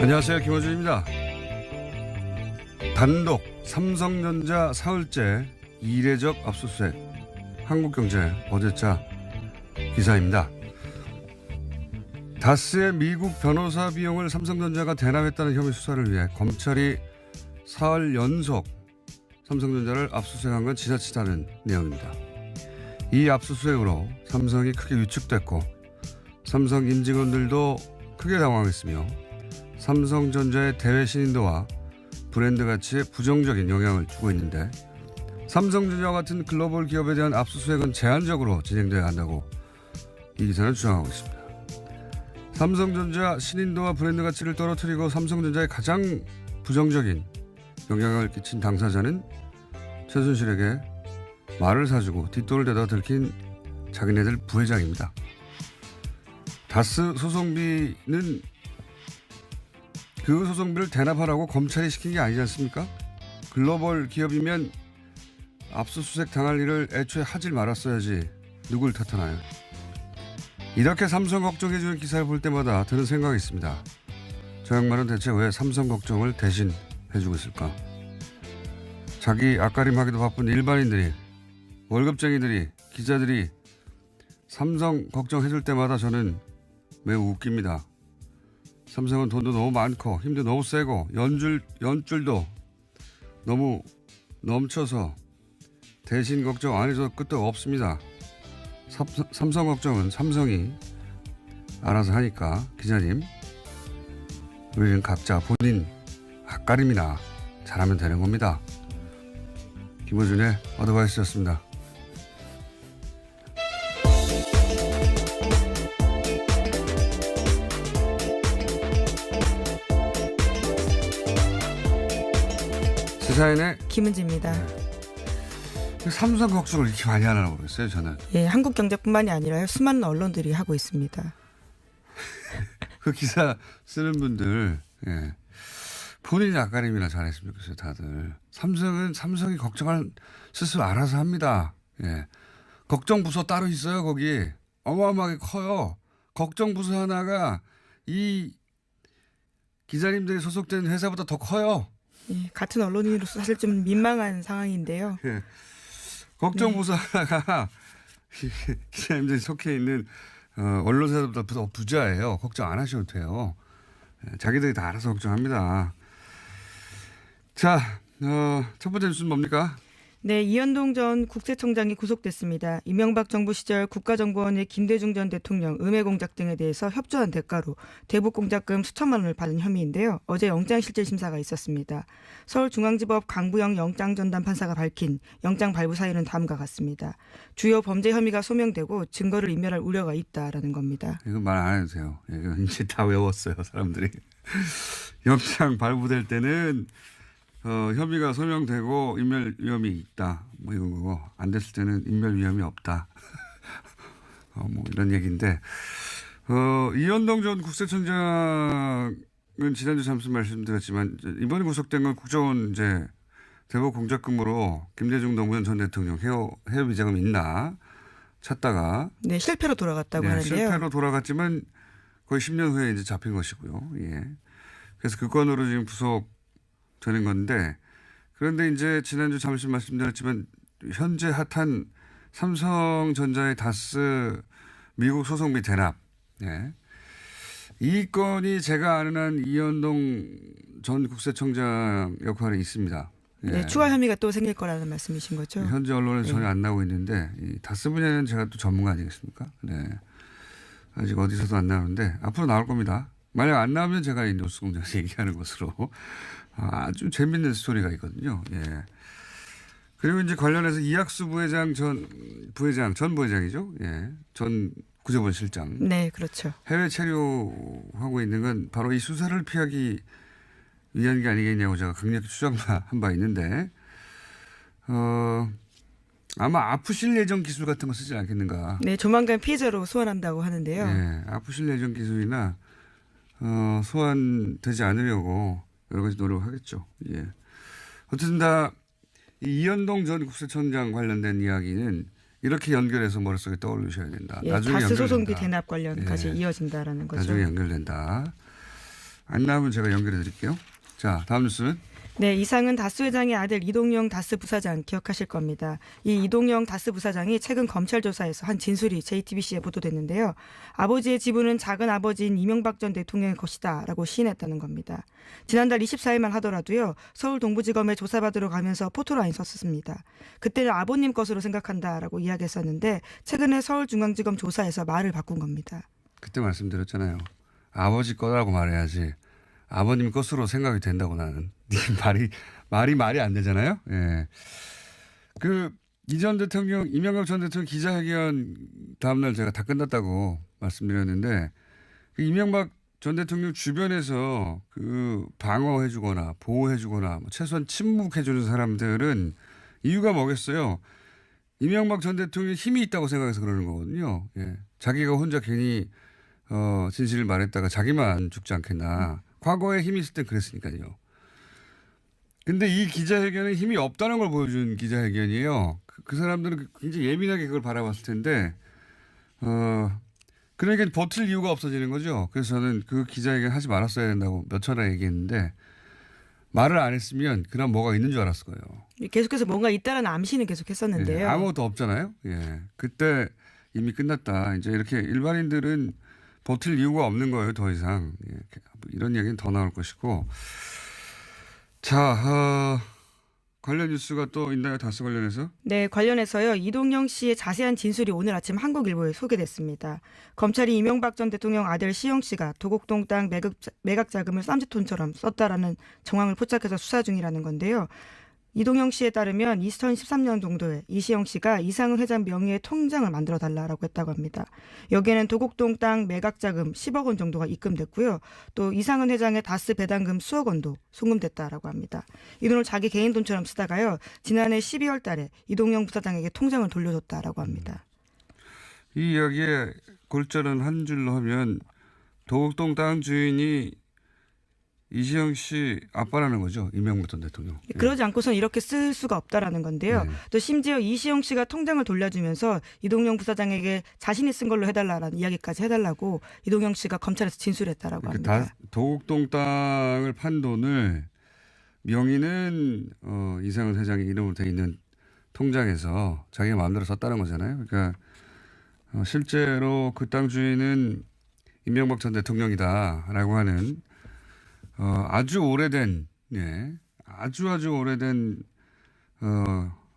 안녕하세요. 김호준입니다. 단독 삼성전자 사흘째 이례적 압수수색. 한국경제 어제자 기사입니다. 다스의 미국 변호사 비용을 삼성전자가 대납했다는 혐의 수사를 위해 검찰이 사흘 연속 삼성전자를 압수수색한 건 지나치다는 내용입니다. 이 압수수색으로 삼성이 크게 위축됐고 삼성 임직원들도 크게 당황했으며 삼성전자의 대외 신인도와 브랜드 가치에 부정적인 영향을 주고 있는데 삼성전자와 같은 글로벌 기업에 대한 압수수색은 제한적으로 진행돼야 한다고 이 기사는 주장하고 있습니다. 삼성전자 신인도와 브랜드 가치를 떨어뜨리고 삼성전자에 가장 부정적인 영향을 끼친 당사자는 최순실에게 말을 사주고 뒷돈을 대다 들킨 자기네들 부회장입니다. 다스 소송비는 그 소송비를 대납하라고 검찰이 시킨 게 아니지 않습니까? 글로벌 기업이면 압수수색 당할 일을 애초에 하질 말았어야지 누굴 탓하나요? 이렇게 삼성 걱정해주는 기사를 볼 때마다 드는 생각이 있습니다. 저 양반은 대체 왜 삼성 걱정을 대신 해주고 있을까? 자기 앞가림하기도 바쁜 일반인들이, 월급쟁이들이, 기자들이 삼성 걱정해줄 때마다 저는 매우 웃깁니다. 삼성은 돈도 너무 많고 힘도 너무 세고 연줄도 너무 넘쳐서 대신 걱정 안 해도 끝도 없습니다. 삼성 걱정은 삼성이 알아서 하니까 기자님, 우리는 각자 본인 앞가림이나 잘하면 되는 겁니다. 김호준의 어드바이스였습니다. 시사인의 김은지입니다. 삼성 걱정을 이렇게 많이 하나 모르겠어요, 저는. 예, 한국경제뿐만이 아니라 수많은 언론들이 하고 있습니다. 그 기사 쓰는 분들, 예. 본인이 앞가림이나 잘했으면 좋겠어요, 다들. 삼성이 걱정을 스스로 알아서 합니다. 예. 걱정부서 따로 있어요, 거기. 어마어마하게 커요. 걱정부서 하나가 이 기자님들이 소속된 회사보다 더 커요. 예, 같은 언론인으로서 사실 좀 민망한 상황인데요. 예. 걱정부서 하나가 기자님들이 속해 있는 언론사보다 더 부자예요. 걱정 안 하셔도 돼요. 예, 자기들이 다 알아서 걱정합니다. 자, 첫 번째 뉴스는 뭡니까? 네, 이현동 전 국세청장이 구속됐습니다. 이명박 정부 시절 국가정보원의 김대중 전 대통령 음해 공작 등에 대해서 협조한 대가로 대북 공작금 수천만 원을 받은 혐의인데요. 어제 영장실질심사가 있었습니다. 서울중앙지법 강부영 영장전담 판사가 밝힌 영장 발부 사유는 다음과 같습니다. 주요 범죄 혐의가 소명되고 증거를 인멸할 우려가 있다라는 겁니다. 이거 말 안 해도 돼요. 이거 이제 다 외웠어요, 사람들이. 영장 발부될 때는 혐의가 소명되고 인멸 위험이 있다. 뭐 이런 거고, 안 됐을 때는 인멸 위험이 없다. 뭐 이런 얘기인데, 이현동 전 국세청장은 지난주 잠시 말씀드렸지만, 이번에 구속된 건 국정원 이제 대북 공작금으로 김대중 노무현 전 대통령 해외 비자금 있나 찾다가. 네, 실패로 돌아갔다고 하는데요. 실패로 돌아갔지만 거의 10년 후에 이제 잡힌 것이고요. 예. 그래서 그 건으로 지금 되는 건데, 그런데 이제 지난주 잠시 말씀드렸지만 현재 핫한 삼성전자의 다스 미국 소송비 대납. 예. 이 건이 제가 아는 한 이현동 전 국세청장 역할이 있습니다. 예. 네, 추가 혐의가 또 생길 거라는 말씀이신 거죠? 현재 언론에 전혀 안 나오고 있는데, 이 다스 분야는 제가 또 전문가 아니겠습니까? 네. 아직 어디서도 안 나오는데 앞으로 나올 겁니다. 만약 안 나오면 제가 이 뉴스 공장에서 얘기하는 것으로. 아주 재밌는 스토리가 있거든요. 예. 그리고 이제 관련해서 이학수 전 부회장이죠. 예. 전 구제본 실장. 네, 그렇죠. 해외 체류하고 있는 건 바로 이 수사를 피하기 위한 게 아니겠냐고 제가 강력히 추정한 바 있는데, 아마 아프실 예정 기술 같은 거 쓰지 않겠는가. 네, 조만간 피해자로 소환한다고 하는데요. 예. 아프실 예정 기술이나 소환되지 않으려고 여러 가지 노력을 하겠죠. 예. 어쨌든 다 이현동 전 국세청장 관련된 이야기는 이렇게 연결해서 머릿속에 떠올리셔야 된다. 예, 나중에 다스 연결된다. 소송비 대납 관련까지 예. 이어진다라는 거죠. 나중에 연결된다. 안 나오면 제가 연결해 드릴게요. 자, 다음 뉴스는 네, 이상은 다스 회장의 아들 이동영 다스 부사장 기억하실 겁니다. 이 이동영 다스 부사장이 최근 검찰 조사에서 한 진술이 JTBC에 보도됐는데요. 아버지의 지분은 작은 아버지인 이명박 전 대통령의 것이다라고 시인했다는 겁니다. 지난달 24일만 하더라도요. 서울 동부지검에 조사받으러 가면서 포토라인 썼습니다. 그때는 아버님 것으로 생각한다라고 이야기했었는데 최근에 서울중앙지검 조사에서 말을 바꾼 겁니다. 그때 말씀드렸잖아요. 아버지 거라고 말해야지. 아버님 것으로 생각이 된다고 나는. 말이 안 되잖아요. 예. 이전 대통령, 이명박 전 대통령 기자회견 다음날 제가 다 끝났다고 말씀드렸는데, 이명박 전 대통령 주변에서 방어해주거나 보호해주거나 최소한 침묵해주는 사람들은 이유가 뭐겠어요? 이명박 전 대통령이 힘이 있다고 생각해서 그러는 거거든요. 예. 자기가 혼자 괜히, 진실을 말했다가 자기만 죽지 않겠나. 과거에 힘이 있을 땐 그랬으니까요. 근데 이 기자회견은 힘이 없다는 걸 보여준 기자회견이에요. 그 사람들은 굉장히 예민하게 그걸 바라봤을 텐데, 그러니까 버틸 이유가 없어지는 거죠. 그래서 저는 그 기자회견 하지 말았어야 된다고 몇 차례 얘기했는데, 말을 안 했으면 그럼 뭐가 있는 줄 알았을 거예요. 계속해서 뭔가 있다라는 암시는 계속 했었는데요. 예, 아무것도 없잖아요. 예. 그때 이미 끝났다. 이제 이렇게 일반인들은 버틸 이유가 없는 거예요. 더 이상. 예, 이런 얘기는 더 나올 것이고. 자, 관련 뉴스가 또 있나요? 다스 관련해서? 네, 관련해서요. 이동영 씨의 자세한 진술이 오늘 아침 한국일보에 소개됐습니다. 검찰이 이명박 전 대통령 아들 시영 씨가 도곡동 땅 매각 자금을 쌈짓돈처럼 썼다라는 정황을 포착해서 수사 중이라는 건데요. 이동영 씨에 따르면 2013년 정도에 이시영 씨가 이상은 회장 명의의 통장을 만들어 달라고 했다고 합니다. 여기에는 도곡동 땅 매각 자금 10억 원 정도가 입금됐고요. 또 이상은 회장의 다스 배당금 수억 원도 송금됐다라고 합니다. 이 돈을 자기 개인 돈처럼 쓰다가요. 지난해 12월 달에 이동영 부사장에게 통장을 돌려줬다라고 합니다. 이 이야기의 골자는 한 줄로 하면 도곡동 땅 주인이 이시영 씨 아빠라는 거죠. 이명박 전 대통령. 그러지 않고선 이렇게 쓸 수가 없다라는 건데요. 네. 또 심지어 이시영 씨가 통장을 돌려주면서 이동영 부사장에게 자신이 쓴 걸로 해달라는 이야기까지 해달라고 이동영 씨가 검찰에서 진술했다라고 합니다. 도곡동 땅을 판 돈을 명의는 이상은 회장의 이름으로 돼 있는 통장에서 자기가 마음대로 썼다는 거잖아요. 그러니까 실제로 그 땅 주인은 이명박 전 대통령이다라고 하는 아주 오래된, 예, 아주 오래된,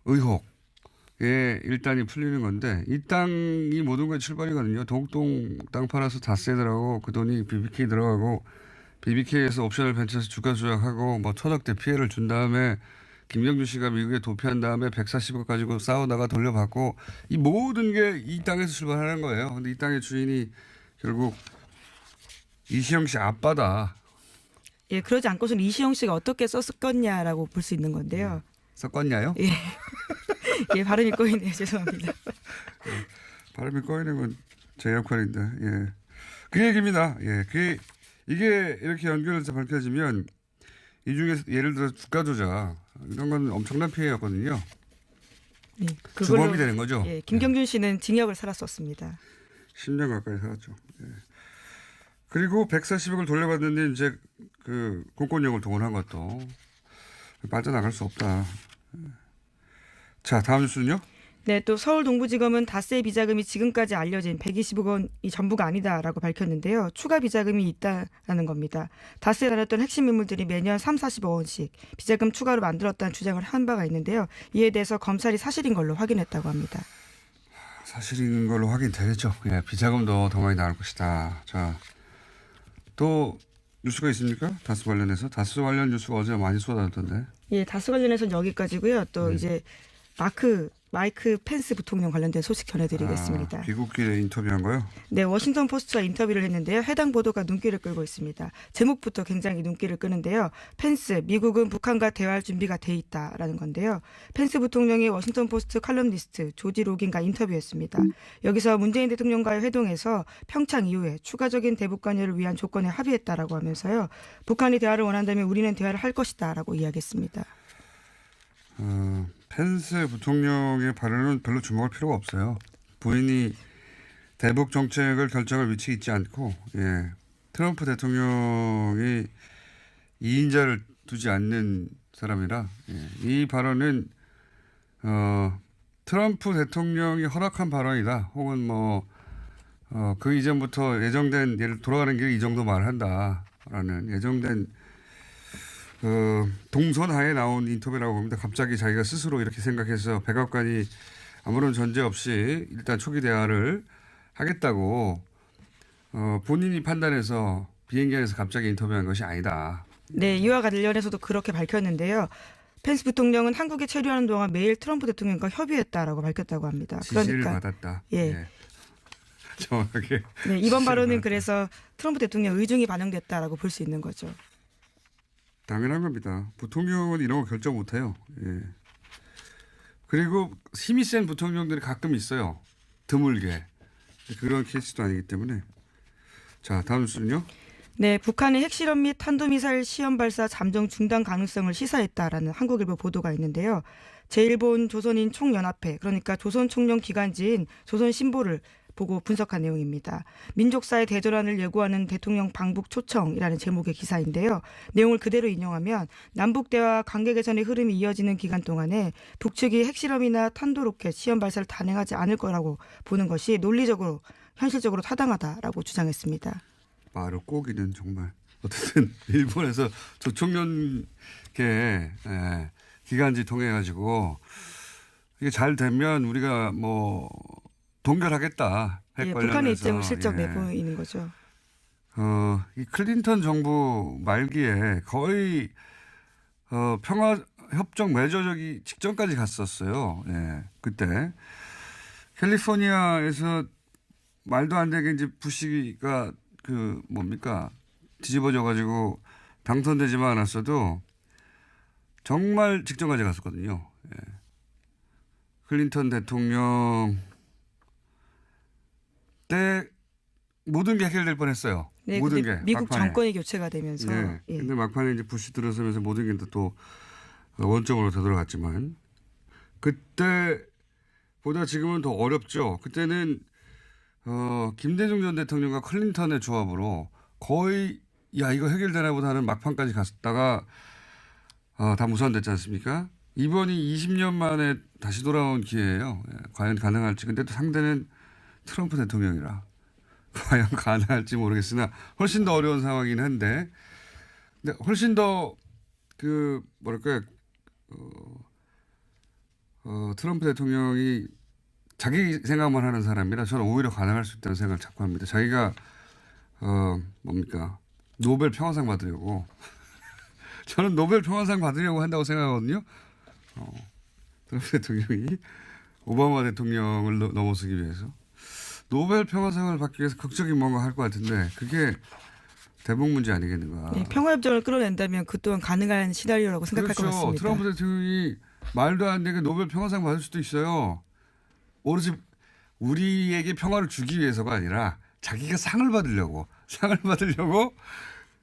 의혹에 일단이 풀리는 건데, 이 땅이 모든 게 출발이거든요. 도곡동 땅 팔아서 다스에 들어가고, 그 돈이 BBK 들어가고, BBK에서 옵션을 벤처에서 주가 조작하고, 천억대 피해를 준 다음에, 김경준 씨가 미국에 도피한 다음에 140억 가지고 싸우다가 돌려받고, 이 모든 게 이 땅에서 출발하는 거예요. 근데 이 땅의 주인이 결국 이시영 씨 아빠다. 예, 그러지 않고서는 이시영 씨가 어떻게 썼겠냐라고 볼 수 있는 건데요. 섞었냐요? 예. 예, 발음이 꼬이네요. 죄송합니다. 발음이 꼬이는 건 제 역할인데, 예. 그 얘기입니다. 예. 이게 이렇게 연결해서 밝혀지면 이 중에서 예를 들어 주가 조작, 이런 건 엄청난 피해였거든요. 예, 주범이 되는 거죠. 예, 김경준 씨는 징역을 살았었습니다. 10년 가까이 살았죠. 예. 그리고 140억을 돌려받는데 이제 공권력을 동원한 것도 빠져나갈 수 없다. 자, 다음 뉴스는요? 네, 또 서울 동부지검은 다스의 비자금이 지금까지 알려진 120억 원이 전부가 아니다라고 밝혔는데요. 추가 비자금이 있다라는 겁니다. 다스에 다녔던 핵심 인물들이 매년 3, 40억 원씩 비자금 추가로 만들었다는 주장을 한 바가 있는데요. 이에 대해서 검찰이 사실인 걸로 확인했다고 합니다. 사실인 걸로 확인되겠죠. 예, 비자금도 더 많이 나올 것이다. 자, 또 뉴스가 있습니까? 다스 관련해서? 다스 관련 뉴스가 어제 많이 쏟아졌던데. 예, 다스 관련해서는 여기까지고요. 또 이제 마이크 펜스 부통령 관련된 소식 전해드리겠습니다. 귀국길에 인터뷰한 거요? 네, 워싱턴 포스트와 인터뷰를 했는데요. 해당 보도가 눈길을 끌고 있습니다. 제목부터 굉장히 눈길을 끄는데요. 펜스, 미국은 북한과 대화할 준비가 돼 있다라는 건데요. 펜스 부통령이 워싱턴 포스트 칼럼니스트 조지 로긴과 인터뷰했습니다. 여기서 문재인 대통령과의 회동에서 평창 이후에 추가적인 대북 관여를 위한 조건에 합의했다라고 하면서요. 북한이 대화를 원한다면 우리는 대화를 할 것이다라고 이야기했습니다. 펜스 부통령의 발언은 별로 주목할 필요가 없어요. 부인이 대북 정책을 결정할 위치에 있지 않고, 예, 트럼프 대통령이 2인자를 두지 않는 사람이라 이 발언은 트럼프 대통령이 허락한 발언이다. 혹은 그 이전부터 예정된 예를 돌아가는 길에 이 정도 말을 한다라는 예정된 동선하에 나온 인터뷰라고 봅니다. 갑자기 자기가 스스로 이렇게 생각해서 백악관이 아무런 전제 없이 일단 초기 대화를 하겠다고 본인이 판단해서 비행기 안에서 갑자기 인터뷰한 것이 아니다. 네, 이와 관련해서도 그렇게 밝혔는데요. 펜스 부통령은 한국에 체류하는 동안 매일 트럼프 대통령과 협의했다라고 밝혔다고 합니다. 지시를 받았다. 예. 정확하게. 네, 이번 발언은 그래서 트럼프 대통령 의중이 반영됐다라고 볼 수 있는 거죠. 당연한 겁니다. 부통령은 이런 거 결정 못해요. 예. 그리고 힘이 센 부통령들이 가끔 있어요. 드물게. 그런 케이스도 아니기 때문에. 자, 다음 뉴스는요. 네, 북한의 핵실험 및 탄도미사일 시험 발사 잠정 중단 가능성을 시사했다라는 한국일보 보도가 있는데요. 제1본 조선인 총연합회, 그러니까 조선 총령 기관지인 조선신보를 보고 분석한 내용입니다. 민족사의 대전환을 예고하는 대통령 방북 초청이라는 제목의 기사인데요. 내용을 그대로 인용하면 남북 대화 관계 개선의 흐름이 이어지는 기간 동안에 북측이 핵실험이나 탄도로켓 시험 발사를 단행하지 않을 거라고 보는 것이 논리적으로 현실적으로 타당하다라고 주장했습니다. 말을 꼬기는 정말 어쨌든 일본에서 조총련계 기간지 통해 가지고 이게 잘 되면 우리가 동결하겠다. 핵 관련해서. 북한의 입장을 슬쩍 내보이는 거죠. 이 클린턴 정부 말기에 거의 평화 협정 맺어지기 직전까지 갔었어요. 예, 그때 캘리포니아에서 말도 안 되게 이제 부시가 뒤집어져 가지고 당선되지만 않았어도 정말 직전까지 갔었거든요. 예. 클린턴 대통령 때 모든 게 해결될 뻔했어요. 네, 모든 게 미국 막판에. 정권이 교체가 되면서. 네. 예. 근데 막판에 이제 부시 들어서면서 모든 게 또 원점으로 되돌아갔지만 그때보다 지금은 더 어렵죠. 그때는 김대중 전 대통령과 클린턴의 조합으로 거의 이거 해결되나 보다 하는 막판까지 갔다가 다 무산됐지 않습니까? 이번이 20년 만에 다시 돌아온 기회예요. 예, 과연 가능할지. 근데 또 상대는 트럼프 대통령이라 과연 가능할지 모르겠으나 훨씬 더 어려운 상황이긴 한데 근데 훨씬 더 트럼프 대통령이 자기 생각만 하는 사람이라 저는 오히려 가능할 수 있다는 생각을 자꾸 합니다. 자기가 노벨 평화상 받으려고 저는 노벨 평화상 받으려고 한다고 생각하거든요. 트럼프 대통령이 오바마 대통령을 넘어서기 위해서 노벨 평화상을 받기 위해서 극적인 뭔가 할 것 같은데 그게 대북 문제 아니겠는가. 네, 평화협정을 끌어낸다면 그 또한 가능한 시나리오라고 생각할 것 같습니다. 트럼프 대통령이 말도 안 되게 노벨 평화상 받을 수도 있어요. 오로지 우리에게 평화를 주기 위해서가 아니라 자기가 상을 받으려고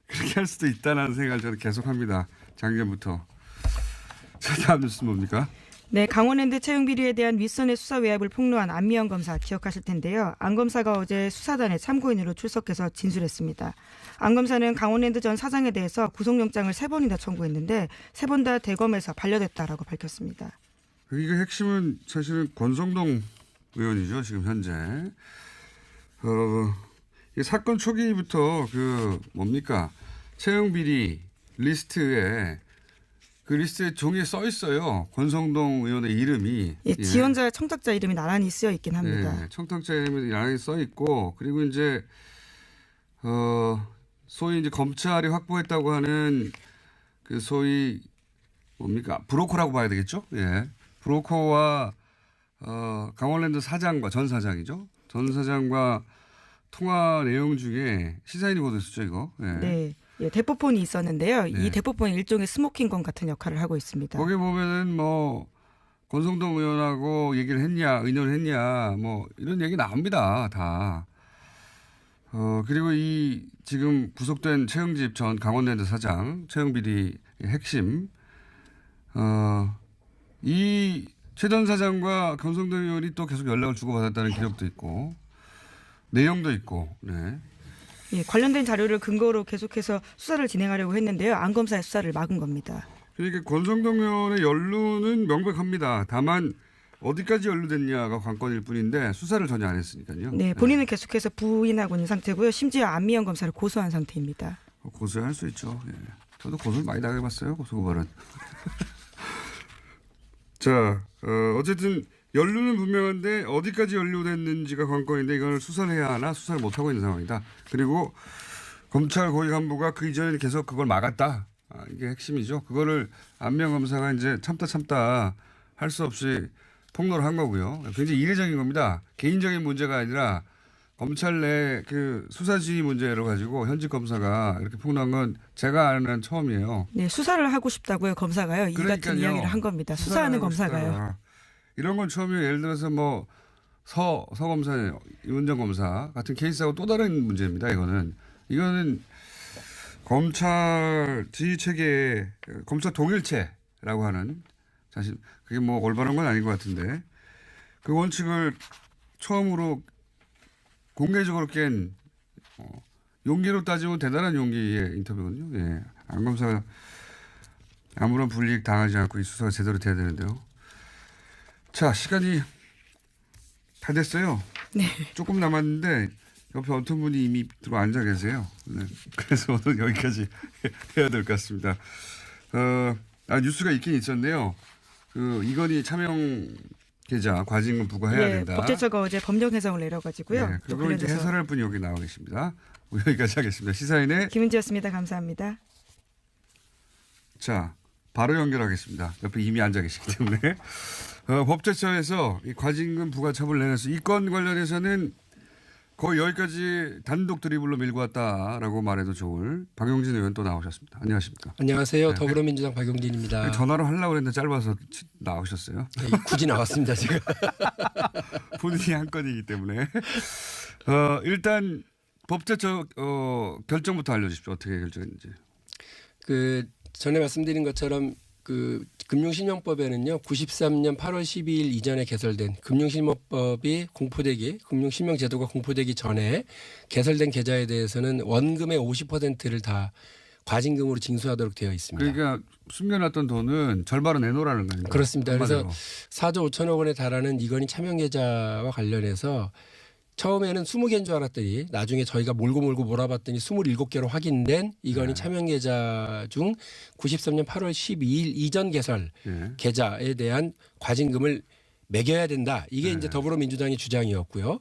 그렇게 할 수도 있다는 생각을 저는 계속합니다. 작년부터. 자, 다음 뉴스는 뭡니까? 네, 강원랜드 채용 비리에 대한 윗선의 수사 외압을 폭로한 안미영 검사 기억하실 텐데요. 안 검사가 어제 수사단에 참고인으로 출석해서 진술했습니다. 안 검사는 강원랜드 전 사장에 대해서 구속영장을 3번이나 청구했는데 3번 다 대검에서 반려됐다라고 밝혔습니다. 이게 핵심은 사실은 권성동 의원이죠. 지금 현재. 이 사건 초기부터 채용 비리 리스트에 그 리스트에 종이에 써 있어요. 권성동 의원의 이름이. 예, 지원자, 청탁자 이름이 나란히 쓰여 있긴 합니다. 예, 청탁자 이름이 나란히 써 있고 그리고 이제 소위 이제 검찰이 확보했다고 하는 그 소위 브로커라고 봐야 되겠죠? 예. 브로커와 강원랜드 사장과 전 사장이죠. 전 사장과 통화 내용 중에 시사인이 보도했었죠, 이거. 예. 네. 예, 대포폰이 있었는데요. 네. 이 대포폰이 일종의 스모킹건 같은 역할을 하고 있습니다. 거기 보면은 권성동 의원하고 얘기를 했냐, 의논을 했냐, 이런 얘기 나옵니다, 다. 그리고 이 지금 구속된 최영집 전 강원랜드 사장, 채용 비리 핵심, 이 최 전 사장과 권성동 의원이 또 계속 연락을 주고받았다는 기록도 있고, 내용도 있고, 네. 예, 관련된 자료를 근거로 계속해서 수사를 진행하려고 했는데요. 안 검사의 수사를 막은 겁니다. 그러니까 권성동 의원의 연루는 명백합니다. 다만 어디까지 연루됐냐가 관건일 뿐인데 수사를 전혀 안 했으니까요. 네, 본인은 계속해서 부인하고 있는 상태고요. 심지어 안미연 검사를 고소한 상태입니다. 고소할 수 있죠. 예. 저도 고소를 많이 당해봤어요. 고소고발은. 자, 어쨌든 연루는 분명한데 어디까지 연루됐는지가 관건인데 이걸 수사를 해야 하나 수사를 못하고 있는 상황이다. 그리고 검찰 고위 간부가 그 이전에 계속 그걸 막았다. 이게 핵심이죠. 그거를 안미연 검사가 이제 참다 할 수 없이 폭로를 한 거고요. 굉장히 이례적인 겁니다. 개인적인 문제가 아니라 검찰 내 그 수사지휘 문제를 가지고 현직 검사가 이렇게 폭로한 건 제가 아는 한 처음이에요. 네, 수사를 하고 싶다고요. 검사가요. 이 같은 이야기를 한 겁니다. 수사하는 검사가요. 이런 건 처음이에요. 예를 들어서 뭐 서 검사, 이원정 검사 같은 케이스하고 또 다른 문제입니다. 이거는 검찰 지휘 체계, 검찰 동일체라고 하는 사실 그게 뭐 올바른 건 아닌 것 같은데 그 원칙을 처음으로 공개적으로 깬 용기로 따지면 대단한 용기의 인터뷰거든요. 예. 안 검사가 아무런 불이익 당하지 않고 이 수사가 제대로 돼야 되는데요. 자, 시간이 다 됐어요. 네. 조금 남았는데 옆에 어떤 분이 이미 들어 앉아 계세요. 네. 그래서 오늘 여기까지 해야 될 것 같습니다. 뉴스가 있긴 있었네요. 이건희 차명 계좌 과징금 부과해야 된다. 법제처가 어제 법령 해석을 내려가지고요. 네, 그걸 이제 해설할 분이 여기 나와 계십니다. 여기까지 하겠습니다. 시사인의 김은지였습니다. 감사합니다. 자, 바로 연결하겠습니다. 옆에 이미 앉아 계시기 때문에. 법제처에서 이 과징금 부과 처분을 내려서 이 건 관련해서는 거의 여기까지 단독 드리블로 밀고 왔다라고 말해도 좋을 박용진 의원 또 나오셨습니다. 안녕하십니까. 안녕하세요. 네. 더불어민주당 박용진입니다. 전화로 하려고 했는데 짧아서 나오셨어요. 네, 굳이 나왔습니다. 제가. 본인이 한 건이기 때문에. 일단 법제처 결정부터 알려주십시오. 어떻게 결정했는지. 전에 말씀드린 것처럼 금융실명법에는요 93년 8월 12일 이전에 개설된 금융실명법이 금융실명제도가 공포되기 전에 개설된 계좌에 대해서는 원금의 50%를 다 과징금으로 징수하도록 되어 있습니다. 그러니까 숨겨놨던 돈은 절반은 내놓으라는 거예요. 그렇습니다. 그래서 4조 5천억 원에 달하는 이건희 차명계좌와 관련해서 처음에는 20개인 줄 알았더니 나중에 저희가 몰고 몰아봤더니 27개로 확인된 이건희 차명계좌 중 93년 8월 12일 이전 개설 계좌에 대한 과징금을 매겨야 된다. 이게 이제 더불어민주당의 주장이었고요.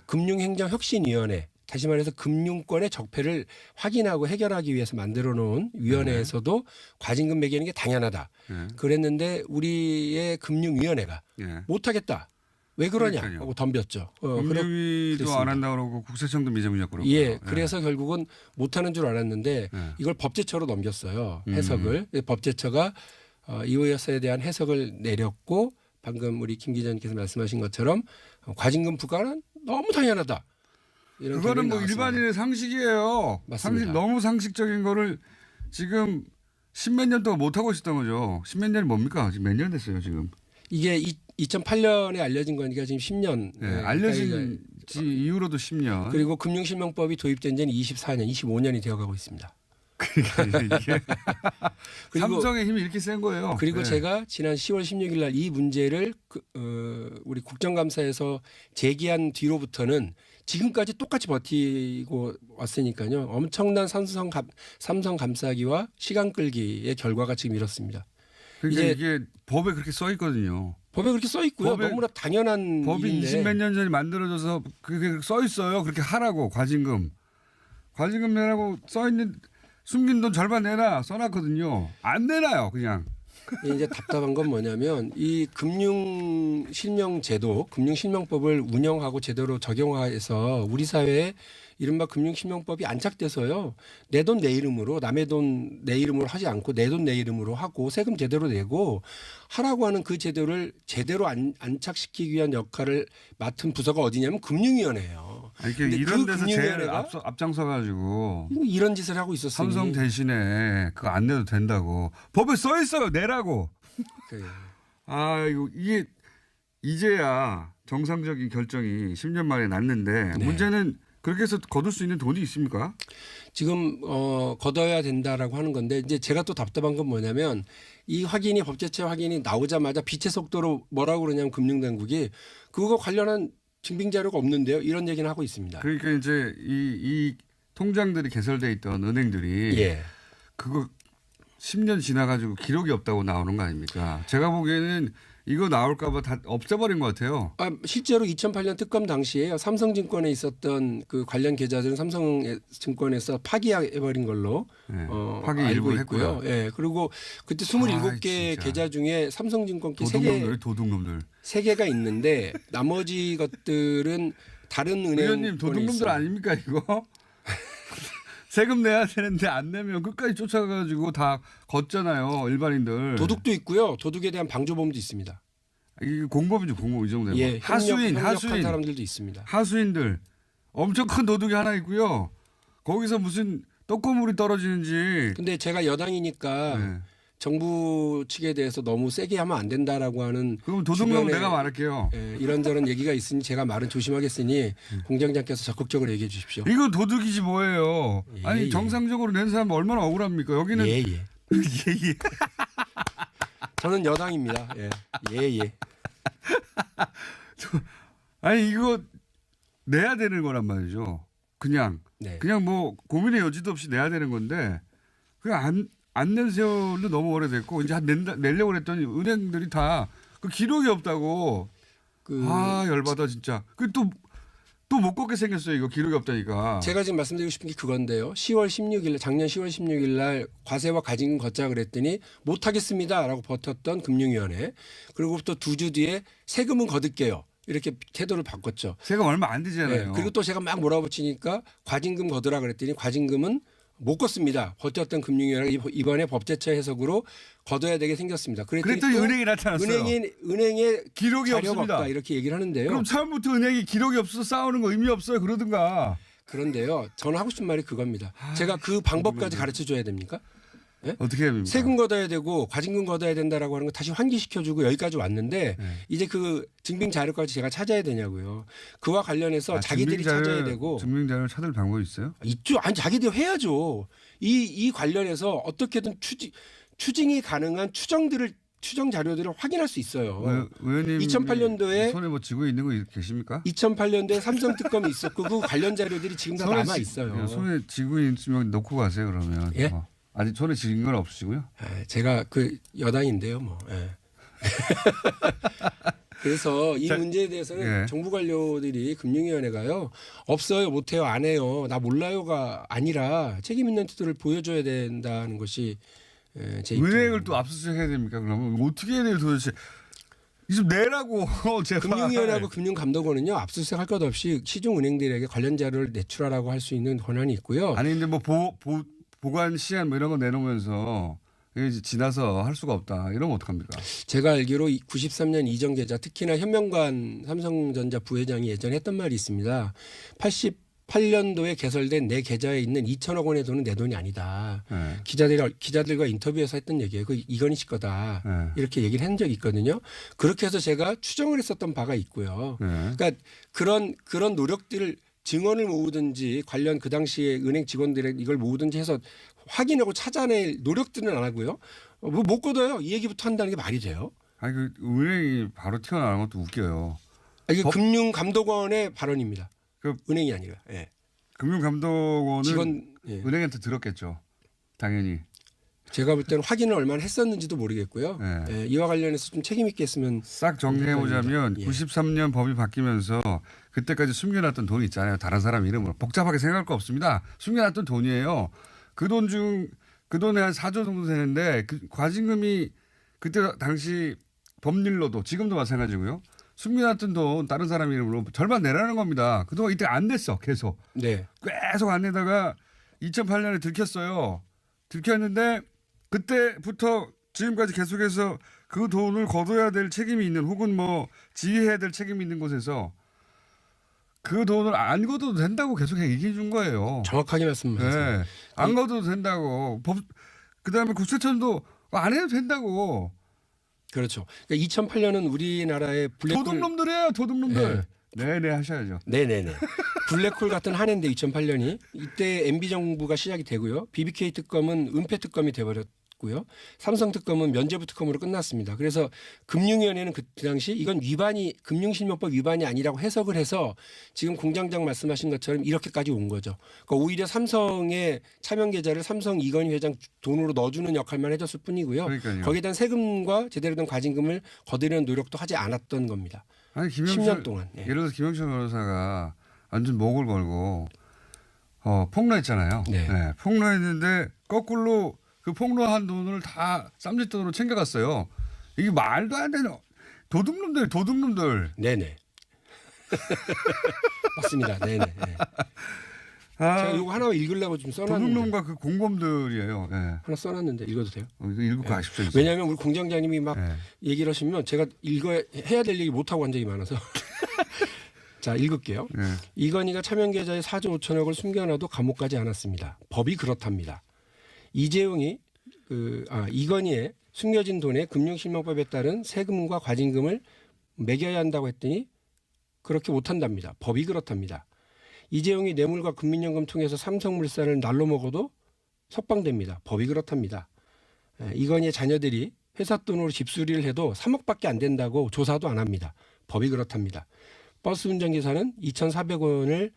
금융행정혁신위원회 다시 말해서 금융권의 적폐를 확인하고 해결하기 위해서 만들어 놓은 위원회에서도 과징금 매기는 게 당연하다. 그랬는데 우리의 금융위원회가 못하겠다. 왜 그러냐 하고 덤볐죠. 금융위도 안 한다고 그러고 국세청도 미제문이었고 그러고. 예, 그래서 결국은 못하는 줄 알았는데 이걸 법제처로 넘겼어요. 해석을. 법제처가 이호여사에 대한 해석을 내렸고 방금 우리 김 기자님께서 말씀하신 것처럼 과징금 부과는 너무 당연하다. 그거는 뭐 일반인의 상식이에요. 맞습니다. 너무 상식적인 거를 지금 십몇 년 동안 못하고 있었던 거죠. 십몇 년이 뭡니까? 지금 몇 년 됐어요 지금. 이게 2008년에 알려진 거니까 지금 10년. 네, 알려진 이후로도 10년. 그리고 금융실명법이 도입된 지는 24년, 25년이 되어가고 있습니다. 그러니까 이게 삼성의 힘이 이렇게 센 거예요. 그리고 제가 지난 10월 16일 날 이 문제를 우리 국정감사에서 제기한 뒤로부터는 지금까지 똑같이 버티고 왔으니까요. 엄청난 삼성 감싸기와 시간 끌기의 결과가 지금 이렇습니다. 그러니까 이게 법에 그렇게 써 있거든요. 법에 그렇게 써 있고요. 너무나 당연한 법이 일인데. 20몇 년 전에 만들어져서 그게 써 있어요. 그렇게 하라고 과징금 내라고 써 있는 숨긴 돈 절반 내놔 써놨거든요. 안 내놔요 그냥. 이제 답답한 건 뭐냐면 이 금융실명제도, 금융실명법을 운영하고 제대로 적용해서 우리 사회에 이른바 금융실명법이 안착돼서요. 내 돈 내 이름으로 남의 돈 내 이름으로 하지 않고 내 돈 내 이름으로 하고 세금 제대로 내고 하라고 하는 그 제도를 제대로 안착시키기 위한 역할을 맡은 부서가 어디냐면 금융위원회예요. 이렇게 이런 데서 제일 앞장서 가지고 이런 짓을 하고 있었어요. 삼성 대신에 그거 안 내도 된다고 법에 써 있어요. 내라고. 이게 이제야 정상적인 결정이 10년 만에 났는데 문제는 그렇게 해서 거둘 수 있는 돈이 있습니까? 지금 걷어야 된다라고 하는 건데 이제 제가 또 답답한 건 뭐냐면 이 확인이 법제처 확인이 나오자마자 빛의 속도로 뭐라고 그러냐면 금융당국이 그거 관련한 증빙 자료가 없는데요. 이런 얘기는 하고 있습니다. 그러니까 이제 이 통장들이 개설돼 있던 은행들이 예. 그거 10년 지나가지고 기록이 없다고 나오는 거 아닙니까? 제가 보기에는 이거 나올까봐 다 없애버린 것 같아요. 실제로 2008년 특검 당시에요. 삼성증권에 있었던 그 관련 계좌들은 삼성증권에서 파기해버린 걸로 네, 파기 알고 있고요. 했고요. 예. 그리고 그때 27개 진짜. 계좌 중에 삼성증권 도둑놈들. 3개가 있는데 나머지 것들은 다른 은행. 의원님 도둑놈들 아닙니까 이거? 세금 내야 되는데 안 내면 끝까지 쫓아가가지고 다 걷잖아요 일반인들. 도둑도 있고요. 도둑에 대한 방조범도 있습니다. 이게 공범이죠 공범 이 정도면. 예, 하수인 협력한 사람들도 있습니다. 하수인들 엄청 큰 도둑이 하나 있고요. 거기서 무슨 떡고물이 떨어지는지. 근데 제가 여당이니까 네. 정부 측에 대해서 너무 세게 하면 안 된다라고 하는. 그럼 도둑놈 주변에 내가 말할게요. 예, 이런저런 얘기가 있으니 제가 말은 조심하겠으니 공장장께서 적극적으로 얘기해 주십시오. 이거 도둑이지 뭐예요. 예, 아니 예. 정상적으로 낸 사람 얼마나 억울합니까? 여기는 예, 예. 예. 저는 여당입니다. 예, 예, 예. 아니 이거 내야 되는 거란 말이죠. 그냥 네. 뭐 고민의 여지도 없이 내야 되는 건데 그냥 안 낸 세월도 너무 오래됐고 이제 내려고 그랬더니 은행들이 다 그 기록이 없다고. 열받아 진짜. 그 또 못 걷게 생겼어요. 이거 기록이 없다니까. 제가 지금 말씀드리고 싶은 게 그건데요. 10월 16일 작년 10월 16일 날 과세와 과징금 걷자 그랬더니 못하겠습니다라고 버텼던 금융위원회. 그리고 또 2주 뒤에 세금은 거둘게요. 이렇게 태도를 바꿨죠. 세금 얼마 안 되잖아요. 네. 그리고 또 제가 막 몰아붙이니까 과징금 거두라 그랬더니 과징금은 못 걷습니다. 버텼던 금융위원회가 이번에 법제처 해석으로 거둬야 되게 생겼습니다. 그랬더니 은행이 나타났어요. 은행에 기록이 자료가 없습니다. 없다 이렇게 얘기를 하는데요. 그럼 처음부터 은행이 기록이 없어서 싸우는 거 의미 없어요. 그러든가. 그런데요. 저는 하고 싶은 말이 그겁니다. 제가 그 방법까지 가르쳐 줘야 됩니까? 네? 어떻게 해야 됩니까? 세금 걷어야 되고 과징금 걷어야 된다라고 하는 거 다시 환기시켜주고 여기까지 왔는데 네. 이제 그 증빙 자료까지 제가 찾아야 되냐고요. 그와 관련해서 자기들이 찾아야 되고. 증빙자료를 찾을 방법이 있어요? 있죠. 아니 자기들이 해야죠. 이 관련해서 어떻게든 추징이 가능한 추정 자료들을 확인할 수 있어요. 의원님 2008년도에 손에 뭐 쥐고 있는 거 계십니까? 2008년도에 삼성 특검이 있었고 그 관련 자료들이 지금 다 남아 있어요. 손에 쥐고 있으면 놓고 가세요 그러면. 예? 아직 손에 쥐는 건 없으시고요? 제가 그 여당인데요, 뭐. 예. 그래서 이 문제에 대해서는 예. 정부 관료들이 금융위원회가요 없어요, 못해요, 안 해요, 나 몰라요가 아니라 책임 있는 태도를 보여줘야 된다는 것이 제 은행을 입장입니다. 또 압수수색해야 됩니까? 그러면 어떻게 해야 돼요 도대체? 이 좀 내라고 제발. 금융위원회하고 금융감독원은요 압수수색할 것 없이 시중은행들에게 관련 자료를 내출하라고 할 수 있는 권한이 있고요. 아니 근데 뭐 보관 시한 뭐 이런 거 내놓으면서 이게 이제 지나서 할 수가 없다. 이러면 어떡합니까? 제가 알기로 93년 이전 계좌 특히나 현명관 삼성전자 부회장이 예전에 했던 말이 있습니다. 88년도에 개설된 내 계좌에 있는 2천억 원의 돈은 내 돈이 아니다. 네. 기자들과 인터뷰에서 했던 얘기예요. 그 이건희 씨 거다. 네. 이렇게 얘기를 한 적이 있거든요. 그렇게 해서 제가 추정을 했었던 바가 있고요. 네. 그러니까 그런 노력들을 증언을 모으든지 관련 그 당시에 은행 직원들의 이걸 모으든지 해서 확인하고 찾아낼 노력들은 안 하고요. 뭐 못 걷어요. 이 얘기부터 한다는 게 말이 돼요. 아니 그 은행이 바로 튀어나오는 것도 웃겨요. 이게 금융감독원의 발언입니다. 그 은행이 아니라. 예. 금융감독원은 직원. 예. 은행한테 들었겠죠. 당연히. 제가 볼 때는 확인을 얼마나 했었는지도 모르겠고요. 네. 예, 이와 관련해서 좀 책임 있게 했으면. 싹 정리해보자면 예. 93년 법이 바뀌면서 그때까지 숨겨놨던 돈이 있잖아요. 다른 사람 이름으로. 복잡하게 생각할 거 없습니다. 숨겨놨던 돈이에요. 그 돈에 한 4조 정도 되는데 그 과징금이 그때 당시 법률로도 지금도 마찬가지고요. 숨겨놨던 돈 다른 사람 이름으로 절반 내라는 겁니다. 그동안 이때 안 냈어. 계속. 네. 계속 안 내다가 2008년에 들켰어요. 들켰는데 그때부터 지금까지 계속해서 그 돈을 거둬야 될 책임이 있는 혹은 뭐 지휘해야 될 책임이 있는 곳에서 그 돈을 안 거둬도 된다고 계속 얘기해 준 거예요. 정확하게 말씀하셨어요. 네. 안 거둬도 된다고. 그다음에 국세청도 안 해도 된다고. 그렇죠. 그러니까 2008년은 우리나라의 블랙홀. 도둑놈들이에요. 도둑놈들. 네. 네네 하셔야죠. 네네네. 블랙홀 같은 한 해인데 2008년이 이때 MB 정부가 시작이 되고요. BBK 특검은 은폐 특검이 돼버렸고요. 삼성 특검은 면죄부 특검으로 끝났습니다. 그래서 금융위원회는 그 당시 이건 위반이 금융실명법 위반이 아니라고 해석을 해서 지금 공장장 말씀하신 것처럼 이렇게까지 온 거죠. 그러니까 오히려 삼성의 차명 계좌를 삼성 이건희 회장 돈으로 넣어주는 역할만 해줬을 뿐이고요. 그러니까요. 거기에 대한 세금과 제대로 된 과징금을 거두려는 노력도 하지 않았던 겁니다. 아니 10년 동안. 예. 예를 들어서 김영철 변호사가 완전 목을 걸고 폭로했잖아요. 네. 네, 폭로했는데 거꾸로 그 폭로한 돈을 다 쌈짓돈으로 챙겨갔어요. 이게 말도 안 되는 도둑놈들. 네네. 맞습니다. 네네. 네. 아, 제가 이거 하나 읽으려고 좀 써놨는데 도둑놈과 그 공범들이에요. 네. 하나 써놨는데 읽어도 돼요? 이거 읽고 가십시오. 이제. 왜냐하면 우리 공장장님이 막 네. 얘기를 하시면 제가 해야 될 얘기 못하고 한 적이 많아서 자 읽을게요. 네. 이건희가 차명 계좌에 4조 5천억을 숨겨놔도 감옥 가지 않았습니다. 법이 그렇답니다. 이재용이 이건희의 숨겨진 돈에 금융실명법에 따른 세금과 과징금을 매겨야 한다고 했더니 그렇게 못한답니다. 법이 그렇답니다. 이재용이 뇌물과 국민연금 통해서 삼성물산을 날로 먹어도 석방됩니다. 법이 그렇답니다. 이건희의 자녀들이 회사 돈으로 집수리를 해도 3억밖에 안 된다고 조사도 안 합니다. 법이 그렇답니다. 버스 운전기사는 2,400원의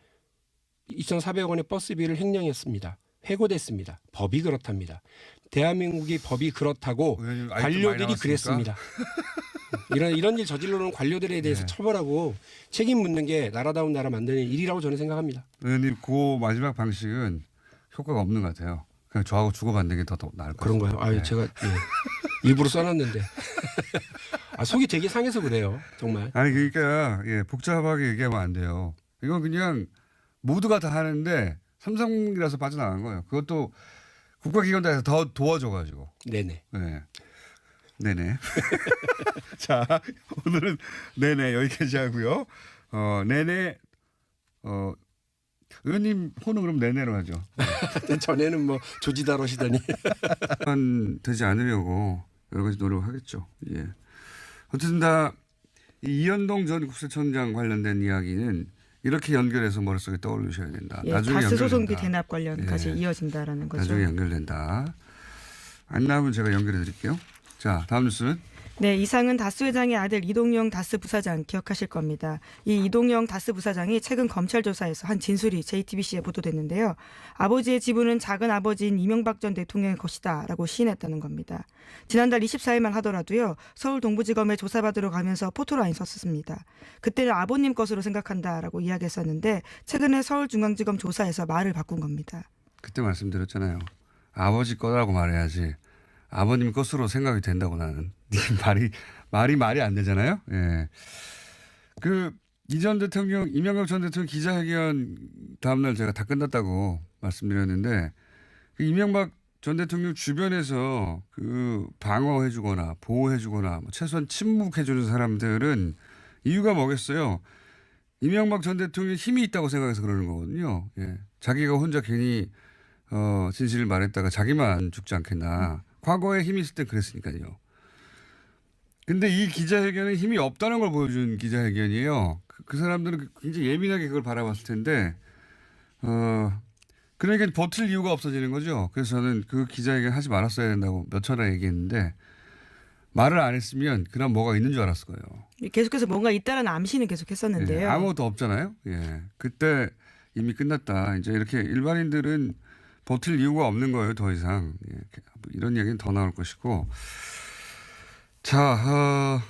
버스비를 횡령했습니다. 해고됐습니다. 법이 그렇답니다. 대한민국이 법이 그렇다고 의원님, 아직도 많이 관료들이 남았습니까? 그랬습니다. 이런 일 저질러 놓은 관료들에 대해서 네. 처벌하고 책임 묻는 게 나라다운 나라 만드는 일이라고 저는 생각합니다. 의원님 그 마지막 방식은 효과가 없는 것 같아요. 그냥 저하고 주고받는 게 더 나을 것 같아요. 그런가요? 아유, 네. 제가 일부러 써놨는데 속이 되게 상해서 그래요. 정말. 아니 그러니까 복잡하게 얘기하면 안 돼요. 이건 그냥 모두가 다 하는데 삼성이라서 빠져나간 거예요. 그것도 국가기관에서 더 도와줘가지고. 네네. 네. 네네. 자, 오늘은 네네 여기까지 하고요. 네네. 의원님 호는 그럼 네네로 하죠. 전에는 뭐 조지다러시더니. 되지 않으려고 여러 가지 노력하겠죠. 예. 어쨌든 다 이현동 전 국세청장 관련된 이야기는 이렇게 연결해서 머릿속에 떠올리셔야 된다. 예, 나중에 다스 소송비 연결된다. 대납 관련까지 예. 이어진다라는 거죠. 나중에 연결된다. 안 나오면 제가 연결해 드릴게요. 자, 다음 뉴스는 네, 이상은 다스 회장의 아들 이동영 다스 부사장 기억하실 겁니다. 이 이동영 다스 부사장이 최근 검찰 조사에서 한 진술이 JTBC에 보도됐는데요. 아버지의 지분은 작은 아버지인 이명박 전 대통령의 것이다라고 시인했다는 겁니다. 지난달 24일만 하더라도요. 서울 동부지검에 조사받으러 가면서 포토라인 썼습니다. 그때는 아버님 것으로 생각한다라고 이야기했었는데 최근에 서울중앙지검 조사에서 말을 바꾼 겁니다. 그때 말씀드렸잖아요. 아버지 거라고 말해야지. 아버님 것으로 생각이 된다고 나는. 말이 안 되잖아요. 예. 이 전 대통령, 이명박 전 대통령 기자회견 다음날 제가 다 끝났다고 말씀드렸는데 이명박 전 대통령 주변에서 방어해주거나 보호해주거나 최소한 침묵해주는 사람들은 이유가 뭐겠어요? 이명박 전 대통령이 힘이 있다고 생각해서 그러는 거거든요. 예. 자기가 혼자 괜히 진실을 말했다가 자기만 죽지 않겠나. 과거에 힘이 있을 땐 그랬으니까요. 근데 이 기자회견은 힘이 없다는 걸 보여준 기자회견이에요. 그 사람들은 굉장히 예민하게 그걸 바라봤을 텐데, 그러니까 버틸 이유가 없어지는 거죠. 그래서 저는 그 기자회견 하지 말았어야 된다고 몇 차례 얘기했는데, 말을 안 했으면 그럼 뭐가 있는 줄 알았을 거예요. 계속해서 뭔가 있다라는 암시는 계속 했었는데요. 예, 아무것도 없잖아요. 예. 그때 이미 끝났다. 이제 이렇게 일반인들은 버틸 이유가 없는 거예요. 더 이상. 예, 이런 얘기는 더 나올 것이고. 자,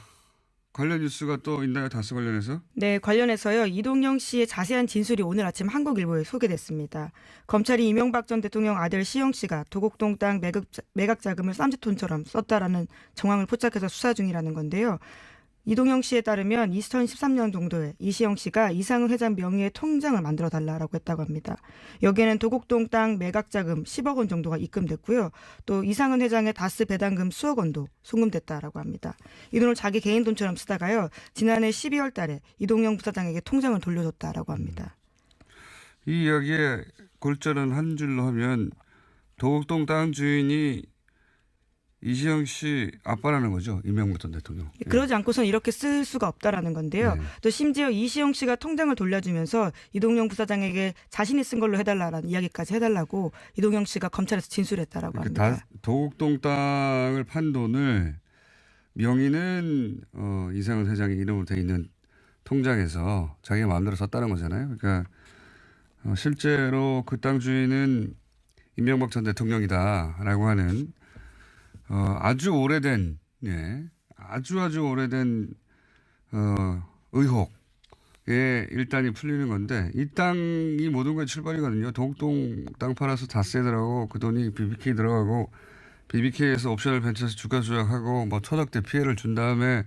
관련 뉴스가 또 있나요? 다스 관련해서? 네, 관련해서요. 이동영 씨의 자세한 진술이 오늘 아침 한국일보에 소개됐습니다. 검찰이 이명박 전 대통령 아들 시영 씨가 도곡동 땅 매각 자금을 쌈짓돈처럼 썼다라는 정황을 포착해서 수사 중이라는 건데요. 이동영 씨에 따르면 2013년 정도에 이시영 씨가 이상은 회장 명의의 통장을 만들어 달라고 했다고 합니다. 여기에는 도곡동 땅 매각 자금 10억 원 정도가 입금됐고요. 또 이상은 회장의 다스 배당금 수억 원도 송금됐다라고 합니다. 이 돈을 자기 개인 돈처럼 쓰다가요. 지난해 12월 달에 이동영 부사장에게 통장을 돌려줬다라고 합니다. 이 이야기의 골자는 한 줄로 하면 도곡동 땅 주인이 이시영 씨 아빠라는 거죠. 이명박 전 대통령. 그러지 않고선 이렇게 쓸 수가 없다라는 건데요. 네. 또 심지어 이시영 씨가 통장을 돌려주면서 이동영 부사장에게 자신이 쓴 걸로 해달라라는 이야기까지 해달라고 이동영 씨가 검찰에서 진술했다라고 합니다. 도곡동 땅을 판 돈을 명의는 이상은 회장의 이름으로 돼 있는 통장에서 자기가 마음대로 썼다는 거잖아요. 그러니까 실제로 그 땅 주인은 이명박 전 대통령이다라고 하는 아주 오래된 아주 오래된 의혹에 일단이 풀리는 건데 이 땅이 모든 게 출발이거든요. 도곡동 땅 팔아서 다세들하고 그 돈이 BBK 들어가고 BBK에서 옵션을 벤처에서 주가 조작하고 뭐 천억대 피해를 준 다음에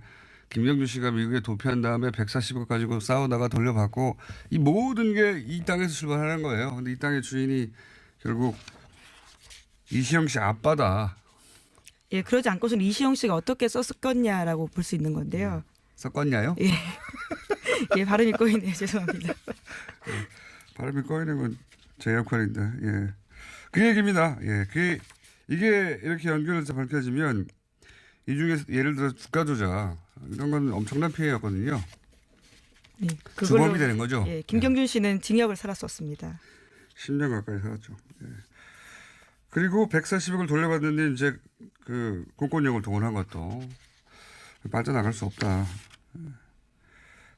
김경준 씨가 미국에 도피한 다음에 140억 가지고 싸우다가 돌려받고 이 모든 게 이 땅에서 출발하는 거예요. 근데 이 땅의 주인이 결국 이시영 씨 아빠다. 예, 그러지 않고선 이시영 씨가 어떻게 썼겠냐라고 볼 수 있는 건데요. 섞었냐요? 예, 예, 발음이 꼬이네요. 죄송합니다. 발음이 꼬이는 건 제 역할인데, 예. 그 얘기입니다. 예. 이게 이렇게 연결해서 밝혀지면 이 중에서 예를 들어 주가 조작 이런 건 엄청난 피해였거든요. 예, 주범이 되는 거죠. 예, 김경준 씨는 징역을 살았었습니다. 10년 가까이 살았죠. 예. 그리고 140억을 돌려받는데 이제 그 공권력을 동원한 것도 빠져나갈 수 없다.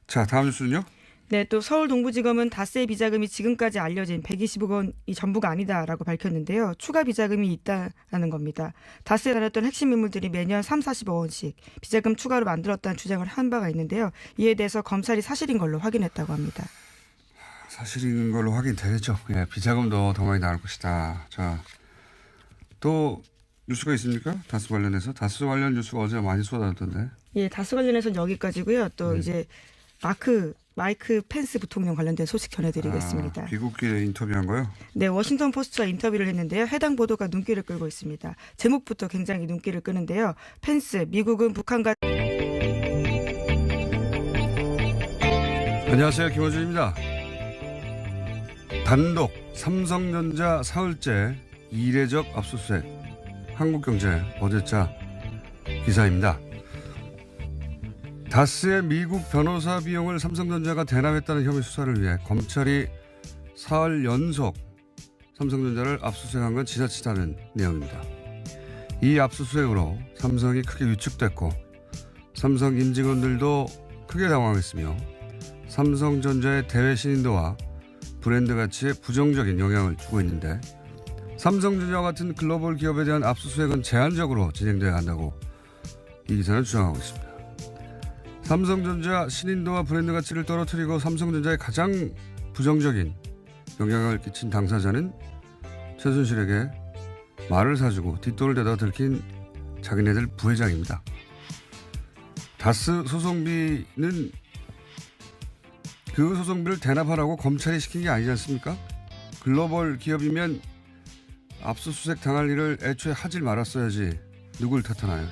자, 다음 뉴스는요? 네, 또 서울 동부지검은 다스의 비자금이 지금까지 알려진 120억 원이 전부가 아니다라고 밝혔는데요. 추가 비자금이 있다라는 겁니다. 다스에 다녔던 핵심 인물들이 매년 3, 40억 원씩 비자금 추가로 만들었다는 주장을 한 바가 있는데요. 이에 대해서 검찰이 사실인 걸로 확인했다고 합니다. 사실인 걸로 확인되겠죠. 예, 비자금도 더 많이 나올 것이다. 자, 또 뉴스가 있습니까? 다스 관련해서? 다스 관련 뉴스가 어제 많이 쏟아졌던데. 예, 다스 관련해서는 여기까지고요. 또 이제 마이크 펜스 부통령 관련된 소식 전해드리겠습니다. 귀국길에 인터뷰한 거요? 네, 워싱턴 포스트와 인터뷰를 했는데요. 해당 보도가 눈길을 끌고 있습니다. 제목부터 굉장히 눈길을 끄는데요. 펜스, 미국은 북한과 안녕하세요. 김호준입니다. 단독 삼성전자 사흘째 이례적 압수수색. 한국경제 어제자 기사입니다. 다스의 미국 변호사 비용을 삼성전자가 대납했다는 혐의 수사를 위해 검찰이 사흘 연속 삼성전자를 압수수색한 건 지나치다는 내용입니다. 이 압수수색으로 삼성이 크게 위축됐고 삼성 임직원들도 크게 당황했으며 삼성전자의 대외 신인도와 브랜드 가치에 부정적인 영향을 주고 있는데 삼성전자와 같은 글로벌 기업에 대한 압수수색은 제한적으로 진행돼야 한다고 이 기사는 주장하고 있습니다. 삼성전자 신인도와 브랜드 가치를 떨어뜨리고 삼성전자에 가장 부정적인 영향을 끼친 당사자는 최순실에게 말을 사주고 뒷돈을 대다 들킨 자기네들 부회장입니다. 다스 소송비는 그 소송비를 대납하라고 검찰이 시킨 게 아니지 않습니까? 글로벌 기업이면 압수수색 당할 일을 애초에 하질 말았어야지 누굴 탓하나요?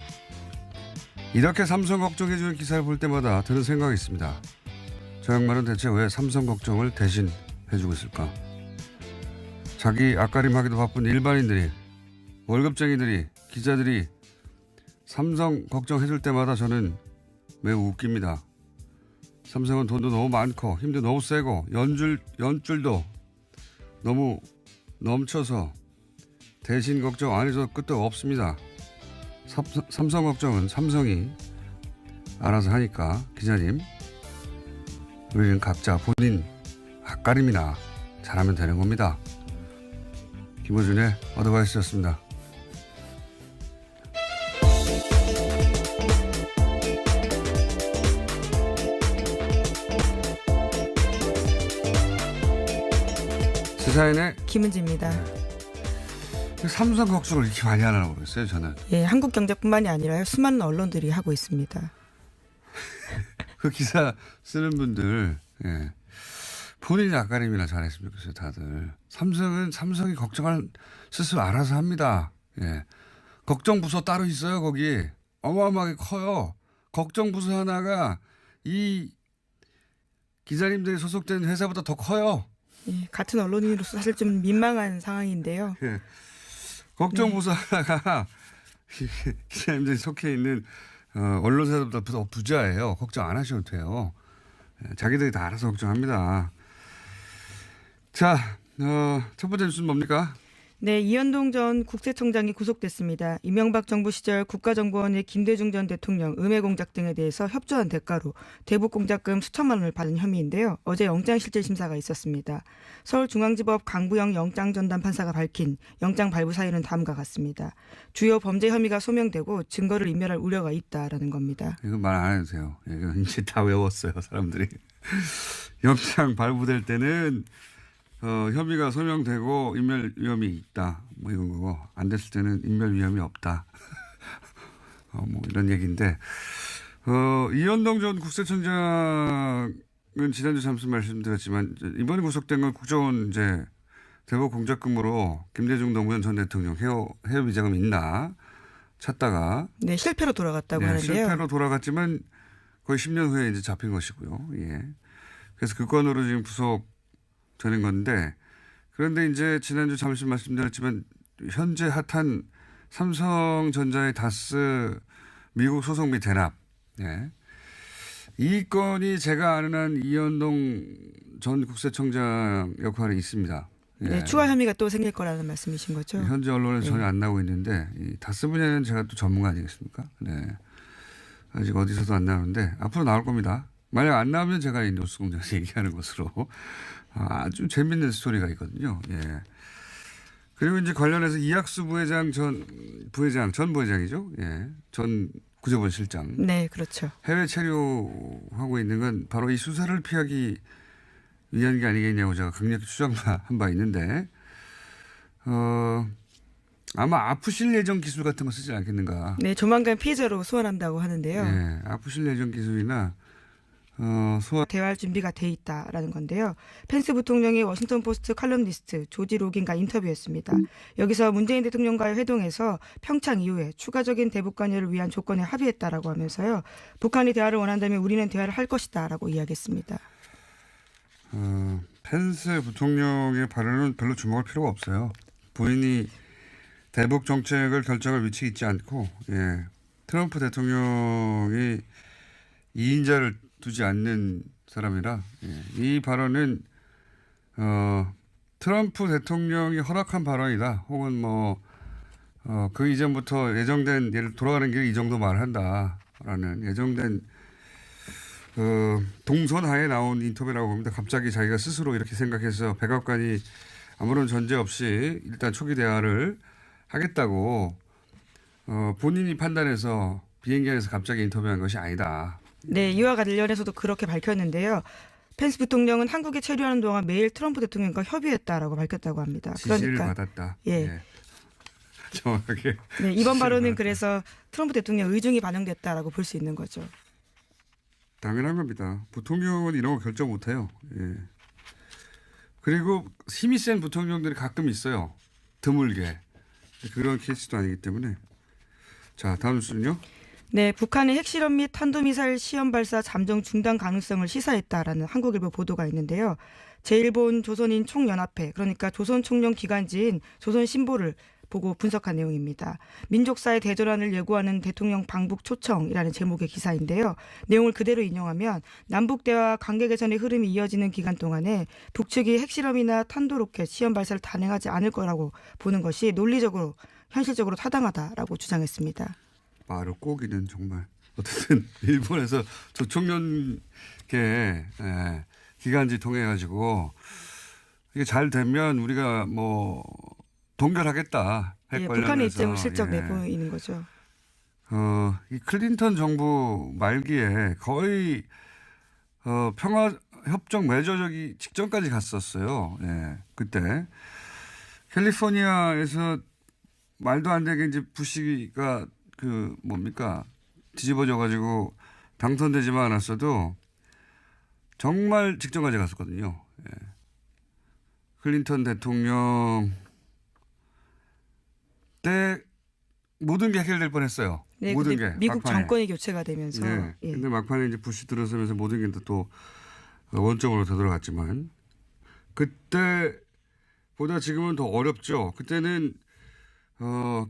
이렇게 삼성 걱정해주는 기사를 볼 때마다 드는 생각이 있습니다. 저 양반은 대체 왜 삼성 걱정을 대신 해주고 있을까? 자기 앞가림하기도 바쁜 일반인들이, 월급쟁이들이, 기자들이 삼성 걱정해줄 때마다 저는 매우 웃깁니다. 삼성은 돈도 너무 많고 힘도 너무 세고 연줄도 너무 넘쳐서 대신 걱정 안 해도 끝도 없습니다. 삼성 걱정은 삼성이 알아서 하니까 기자님, 우리는 각자 본인 앞가림이나 잘하면 되는 겁니다. 김호준의 어드바이스였습니다. 시사인의 김은지입니다. 삼성 걱정을 이렇게 많이 하나 모르겠어요, 저는. 예, 한국경제뿐만이 아니라 수많은 언론들이 하고 있습니다. 그 기사 쓰는 분들, 예. 본인이 앞가림이나 잘했으면 좋겠어요, 다들. 삼성은 삼성이 걱정할 스스로 알아서 합니다. 예. 걱정 부서 따로 있어요, 거기. 어마어마하게 커요. 걱정 부서 하나가 이 기자님들이 소속된 회사보다 더 커요. 예, 같은 언론인으로서 사실 좀 민망한 상황인데요. 예. 걱정 부서 하나가 기자님들이 속해 있는 언론사들보다 더 부자예요. 걱정 안 하셔도 돼요. 자기들이 다 알아서 걱정합니다. 자, 첫 번째 뉴스는 뭡니까? 네, 이현동 전 국세청장이 구속됐습니다. 이명박 정부 시절 국가정보원의 김대중 전 대통령 음해 공작 등에 대해서 협조한 대가로 대북 공작금 수천만 원을 받은 혐의인데요. 어제 영장실질심사가 있었습니다. 서울중앙지법 강부영 영장전담 판사가 밝힌 영장 발부 사유는 다음과 같습니다. 주요 범죄 혐의가 소명되고 증거를 인멸할 우려가 있다라는 겁니다. 이거 말 안 해도 돼요. 이거 이제 다 외웠어요, 사람들이. 영장 발부될 때는 혐의가 소명되고 인멸 위험이 있다. 뭐 이런 거고 안 됐을 때는 인멸 위험이 없다. 뭐 이런 얘기인데 이현동 전 국세청장은 지난주 잠시 말씀드렸지만 이번에 구속된 건 국정원 이제 대북 공작금으로 김대중 노무현 전 대통령 해외 비자금 있나 찾다가 네, 실패로 돌아갔다고 하는데요. 실패로 돌아갔지만 거의 10년 후에 이제 잡힌 것이고요. 예. 그래서 그 건으로 지금 구속되는 건데 그런데 이제 지난주 잠시 말씀드렸지만 현재 핫한 삼성전자의 다스 미국 소송 및 대납. 예. 이 건이 제가 아는 한 이현동 전 국세청장 역할이 있습니다. 예. 네, 추가 혐의가 또 생길 거라는 말씀이신 거죠? 현재 언론에 전혀 안 나오고 있는데 이 다스 분야는 제가 또 전문가 아니겠습니까? 네. 아직 어디서도 안 나오는데 앞으로 나올 겁니다. 만약 안 나오면 제가 이 뉴스 공장에서 얘기하는 것으로 아주 재밌는 스토리가 있거든요. 예. 그리고 이제 관련해서 이학수 전 부회장이죠. 예. 전 구조본 실장. 네, 그렇죠. 해외 체류하고 있는 건 바로 이 수사를 피하기 위한 게 아니겠냐고 제가 강력히 추정한 바 있는데, 아마 아프실 예정 기술 같은 거 쓰지 않겠는가. 네, 조만간 피해자로 소환한다고 하는데요. 예. 아프실 예정 기술이나, 대화할 준비가 돼 있다라는 건데요. 펜스 부통령이 워싱턴 포스트 칼럼니스트 조지 로긴과 인터뷰했습니다. 여기서 문재인 대통령과의 회동에서 평창 이후에 추가적인 대북 관여를 위한 조건에 합의했다라고 하면서요. 북한이 대화를 원한다면 우리는 대화를 할 것이다라고 이야기했습니다. 펜스 부통령의 발언은 별로 주목할 필요가 없어요. 본인이 대북 정책을 결정할 위치에 있지 않고, 예. 트럼프 대통령이 2인자를 두지 않는 사람이라, 예. 이 발언은, 트럼프 대통령이 허락한 발언이다. 혹은 그 이전부터 예정된, 예를 돌아가는 길에 이 정도 말을 한다라는 예정된, 동선하에 나온 인터뷰라고 봅니다. 갑자기 자기가 스스로 이렇게 생각해서 백악관이 아무런 전제 없이 일단 초기 대화를 하겠다고 본인이 판단해서 비행기 안에서 갑자기 인터뷰한 것이 아니다. 네, 이와 관련해서도 그렇게 밝혔는데요. 펜스 부통령은 한국에 체류하는 동안 매일 트럼프 대통령과 협의했다라고 밝혔다고 합니다. 지시를 받았다. 예. 예. 정확하게. 네, 이번 발언은 받았다. 그래서 트럼프 대통령 의중이 반영됐다라고 볼 수 있는 거죠. 당연한 겁니다. 부통령은 이런 거 결정 못해요. 예. 그리고 힘이 센 부통령들이 가끔 있어요. 드물게. 그런 케이스도 아니기 때문에. 자, 다음 뉴스는요. 네, 북한의 핵실험 및 탄도미사일 시험 발사 잠정 중단 가능성을 시사했다라는 한국일보 보도가 있는데요. 제1본 조선인 총연합회, 그러니까 조선 총령 기관지인 조선신보를 보고 분석한 내용입니다. 민족사의 대전환을 예고하는 대통령 방북 초청이라는 제목의 기사인데요. 내용을 그대로 인용하면 남북대화 관계 개선의 흐름이 이어지는 기간 동안에 북측이 핵실험이나 탄도로켓 시험 발사를 단행하지 않을 거라고 보는 것이 논리적으로 현실적으로 타당하다라고 주장했습니다. 말을 꼬기는 정말. 어쨌든 일본에서 조총련계 기간지 통해 가지고 이게 잘 되면 우리가 동결하겠다. 핵 예, 관련해서. 북한의 입장을 슬쩍 예. 내보이는 거죠. 이 클린턴 정부 말기에 거의 평화 협정 맺어지기 직전까지 갔었어요. 예, 그때 캘리포니아에서 말도 안 되게 이제 부시가 뒤집어져 가지고 당선되지만 않았어도 정말 직전까지 갔었거든요. 예. 클린턴 대통령 때 모든 게 해결될 뻔했어요. 네, 모든 근데 게 미국 막판에. 정권이 교체가 되면서 네. 예. 근데 막판에 이제 부시 들어서면서 모든 게 또 원점으로 되돌아갔지만 그때보다 지금은 더 어렵죠. 그때는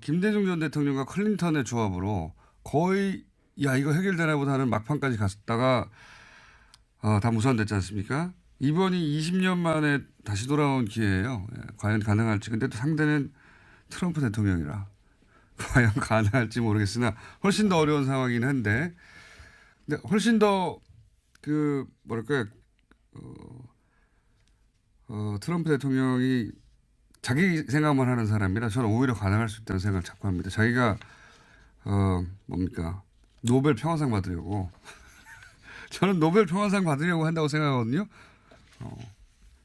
김대중 전 대통령과 클린턴의 조합으로 거의 야 이거 해결되나 보다 하는 막판까지 갔다가 다 무산됐지 않습니까? 이번이 20년 만에 다시 돌아온 기회예요. 예, 과연 가능할지. 근데 또 상대는 트럼프 대통령이라 과연 가능할지 모르겠으나 훨씬 더 어려운 상황이긴 한데 근데 훨씬 더 그 뭐랄까요 트럼프 대통령이 자기 생각만 하는 사람이라 저는 오히려 가능할 수 있다는 생각을 자꾸 합니다. 자기가 뭡니까 노벨 평화상 받으려고 저는 노벨 평화상 받으려고 한다고 생각하거든요.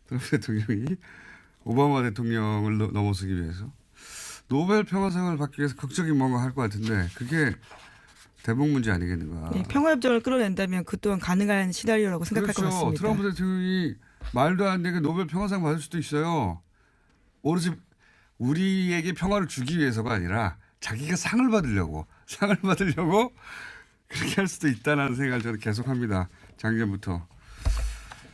트럼프 대통령이 오바마 대통령을 넘어서기 위해서 노벨 평화상을 받기 위해서 극적인 뭔가 할 것 같은데 그게 대북 문제 아니겠는가. 네, 평화협정을 끌어낸다면 그 또한 가능한 시나리오라고 생각할 것 그렇죠. 같습니다. 트럼프 대통령이 말도 안 되게 노벨 평화상 받을 수도 있어요. 오로지 우리에게 평화를 주기 위해서가 아니라 자기가 상을 받으려고 그렇게 할 수도 있다는 생각을 저는 계속합니다. 작년부터.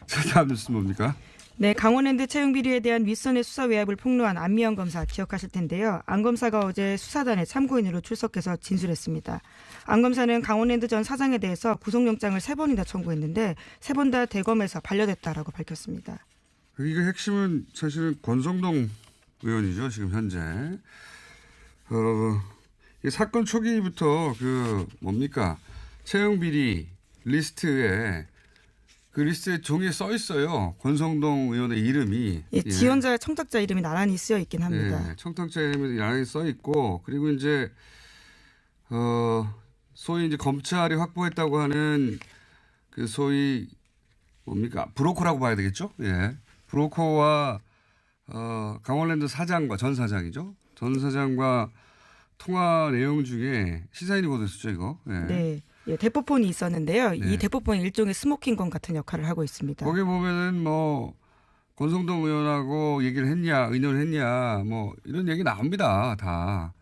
자, 다음 뉴스 뭡니까? 네, 강원랜드 채용 비리에 대한 윗선의 수사 외압을 폭로한 안미영 검사 기억하실 텐데요. 안 검사가 어제 수사단에 참고인으로 출석해서 진술했습니다. 안 검사는 강원랜드 전 사장에 대해서 구속영장을 3번이나 청구했는데 3번 다 대검에서 반려됐다라고 밝혔습니다. 이게 핵심은 사실은 권성동 의원이죠. 지금 현재. 이 사건 초기부터 그 뭡니까 채용 비리 리스트에 그 리스트에 종이에 써 있어요. 권성동 의원의 이름이. 예, 지원자 청탁자 이름이 나란히 쓰여 있긴 합니다. 예, 청탁자 이름이 나란히 써 있고 그리고 이제 소위 이제 검찰이 확보했다고 하는 그 소위 뭡니까 브로커라고 봐야 되겠죠? 예, 브로커와 강원랜드 사장과 전 사장이죠. 전 사장과 통화 내용 중에 시사인이 보도했었죠, 이거. 예. 네. 예, 대포폰이 있었는데요. 네. 이 대포폰이 일종의 스모킹건 같은 역할을 하고 있습니다. 거기 보면은 뭐 권성동 의원하고 얘기를 했냐, 의논을 했냐, 뭐 이런 얘기 나옵니다, 다.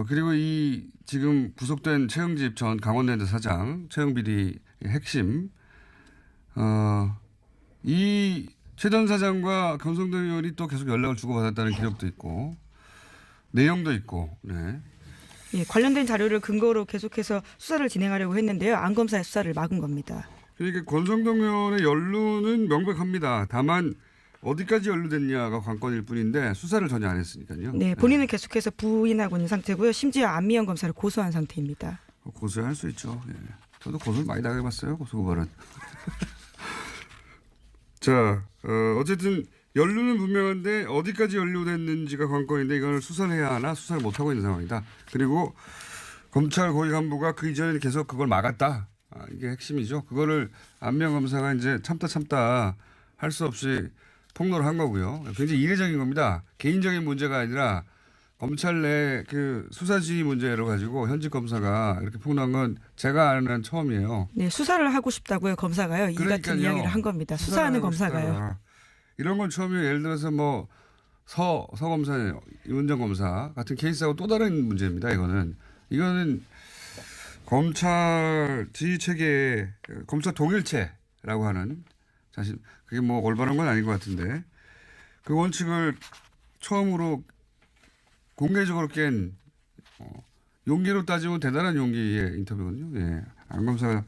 그리고 이 지금 구속된 최영집 전 강원랜드 사장, 채용 비리 핵심, 이 최 전 사장과 권성동 의원이 또 계속 연락을 주고받았다는 기록도 있고, 내용도 있고, 네. 예, 관련된 자료를 근거로 계속해서 수사를 진행하려고 했는데요. 안 검사의 수사를 막은 겁니다. 그러니까 권성동 의원의 연루는 명백합니다. 다만 어디까지 연루됐냐가 관건일 뿐인데 수사를 전혀 안 했으니까요. 네, 본인은 계속해서 부인하고 있는 상태고요. 심지어 안미영 검사를 고소한 상태입니다. 고소할 수 있죠. 예. 저도 고소를 많이 당해봤어요. 고소고발은. 자, 어쨌든 연루는 분명한데 어디까지 연루됐는지가 관건인데 이걸 수사를 해야 하나 수사를 못하고 있는 상황이다. 그리고 검찰 고위 간부가 그 이전에 계속 그걸 막았다. 이게 핵심이죠. 그거를 안명 검사가 이제 참다 할 수 없이 폭로를 한 거고요. 굉장히 이례적인 겁니다. 개인적인 문제가 아니라 검찰 내 그 수사지휘 문제를 가지고 현직 검사가 이렇게 폭로한 건 제가 아는 한 처음이에요. 네, 수사를 하고 싶다고요. 검사가요. 이 같은 이야기를 한 겁니다. 수사하는 검사가요. 이런 건 처음이에요. 예를 들어서 뭐 서 검사, 이원정 검사 같은 케이스하고 또 다른 문제입니다. 이거는 검찰 지휘 체계, 검찰 동일체라고 하는 사실 그게 뭐 올바른 건 아닌 것 같은데 그 원칙을 처음으로 공개적으로 깬 용기로 따지면 대단한 용기의 인터뷰거든요. 예. 안 검사가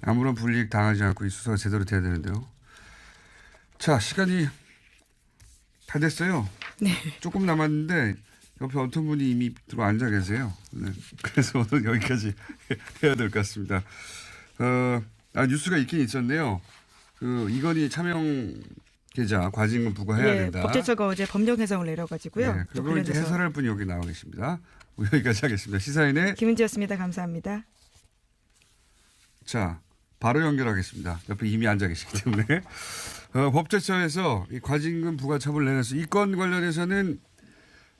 아무런 불이익 당하지 않고 이 수사가 제대로 돼야 되는데요. 자, 시간이 다 됐어요. 네. 조금 남았는데 옆에 어떤 분이 이미 들어 앉아 계세요. 네. 그래서 오늘 여기까지 해야 될 것 같습니다. 뉴스가 있긴 있었네요. 그 이건희 차명 계좌 과징금 부과해야 된다. 법제처가 어제 법령 해석을 내려가지고요. 네, 그걸 이제 해설할 분이 여기 나와 계십니다. 여기까지 하겠습니다. 시사인의 김은지였습니다. 감사합니다. 자, 바로 연결하겠습니다. 옆에 이미 앉아 계시기 때문에. 법제처에서 이 과징금 부과 처분을 내려서 이 건 관련해서는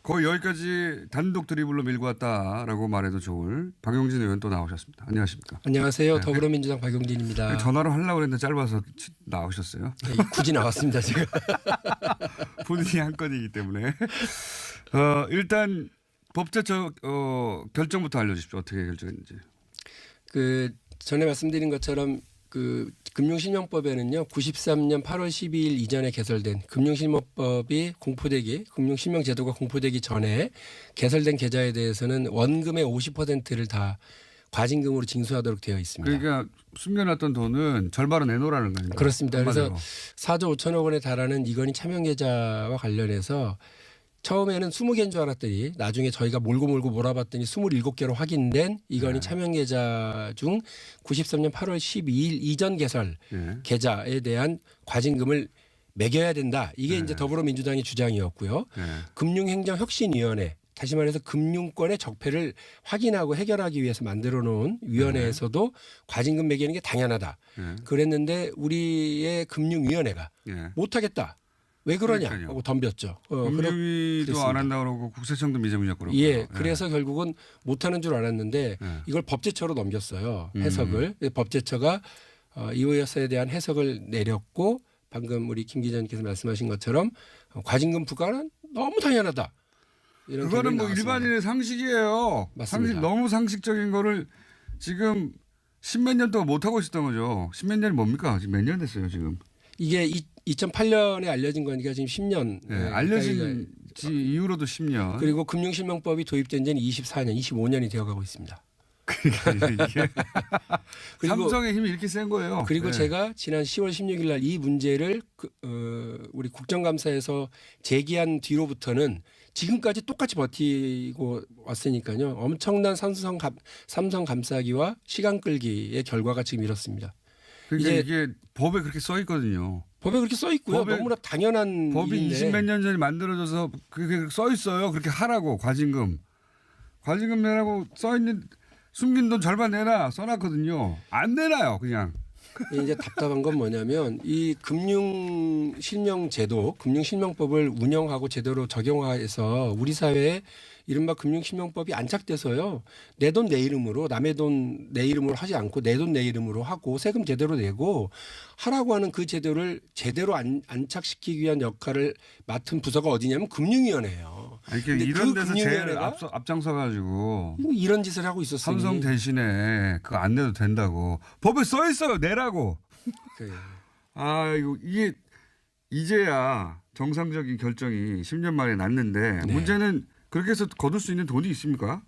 거의 여기까지 단독 드리블로 밀고 왔다라고 말해도 좋을 박용진 의원 또 나오셨습니다. 안녕하십니까? 안녕하세요. 네. 더불어민주당 박용진입니다. 전화로 하려고 했는데 짧아서 나오셨어요. 네, 굳이 나왔습니다. 제가. 본인이 한 건이기 때문에. 일단 법제처 결정부터 알려주십시오. 어떻게 결정했는지. 그 전에 말씀드린 것처럼 그 금융실명법에는요 93년 8월 12일 이전에 개설된 금융실명법이 공포되기 금융실명제도가 공포되기 전에 개설된 계좌에 대해서는 원금의 50%를 다 과징금으로 징수하도록 되어 있습니다. 그러니까 숨겨놨던 돈은 절반은 내놓으라는 거예요. 그렇습니다. 그래서 한마디로. 4조 5천억 원에 달하는 이건희 차명계좌와 관련해서 처음에는 20개인 줄 알았더니 나중에 저희가 몰고 몰아봤더니 27개로 확인된 이건희 차명계좌 중 93년 8월 12일 이전 개설 예. 계좌에 대한 과징금을 매겨야 된다. 이게 이제 더불어민주당의 주장이었고요. 예. 금융행정혁신위원회 다시 말해서 금융권의 적폐를 확인하고 해결하기 위해서 만들어 놓은 위원회에서도 과징금 매기는 게 당연하다. 예. 그랬는데 우리의 금융위원회가 예. 못하겠다. 왜 그러냐 그러니까요. 하고 덤볐죠. 금융위도 그랬습니다. 안 한다고 그러고 국세청도 미제분적 그러고. 예, 그래서 결국은 못하는 줄 알았는데 예. 이걸 법제처로 넘겼어요. 해석을. 법제처가 이호여사에 대한 해석을 내렸고 방금 우리 김 기자님께서 말씀하신 것처럼 과징금 부과는 너무 당연하다. 이런 그거는 결론이 뭐 나왔습니다. 일반인의 상식이에요. 맞습니다. 너무 상식적인 거를 지금 십몇 년 동안 못 하고 있었던 거죠. 십몇 년이 뭡니까? 지금 몇 년 됐어요, 지금. 이게 2008년에 알려진 거니까 지금 10년. 예, 알려진 지 이후로도 10년. 그리고 금융실명법이 도입된 지는 24년, 25년이 되어가고 있습니다. 그러니까 이게 그리고 삼성의 힘이 이렇게 센 거예요. 그리고 예. 제가 지난 10월 16일 날 이 문제를 우리 국정감사에서 제기한 뒤로부터는 지금까지 똑같이 버티고 왔으니까요. 엄청난 삼성 감싸기와 시간 끌기의 결과가 지금 이렇습니다. 그러니까 이제 이게 법에 그렇게 써 있거든요. 법에 그렇게 써 있고요. 법에- 너무나 당연한 법이 일인데 20몇 년 전에 만들어져서 그게 써 있어요. 그렇게 하라고 과징금 내라고 써 있는 숨긴 돈 절반 내라 써놨거든요. 안 내놔요 그냥. 이제 답답한 건 뭐냐면 이 금융실명제도, 금융실명법을 운영하고 제대로 적용해서 우리 사회에 이른바 금융실명법이 안착돼서요. 내 돈 내 이름으로 남의 돈 내 이름으로 하지 않고 내 돈 내 이름으로 하고 세금 제대로 내고 하라고 하는 그 제도를 제대로 안착시키기 위한 역할을 맡은 부서가 어디냐면 금융위원회예요. 아니, 근데 이런 그 데서 제일 금융위원회가 앞장서 가지고 이런 짓을 하고 있었으니 삼성 대신에 그거 안 내도 된다고 법에 써 있어요. 내라고. 그 아 이게 이제야 정상적인 결정이 10년 만에 났는데 네. 문제는 그렇게 해서 거둘 수 있는 돈이 있습니까?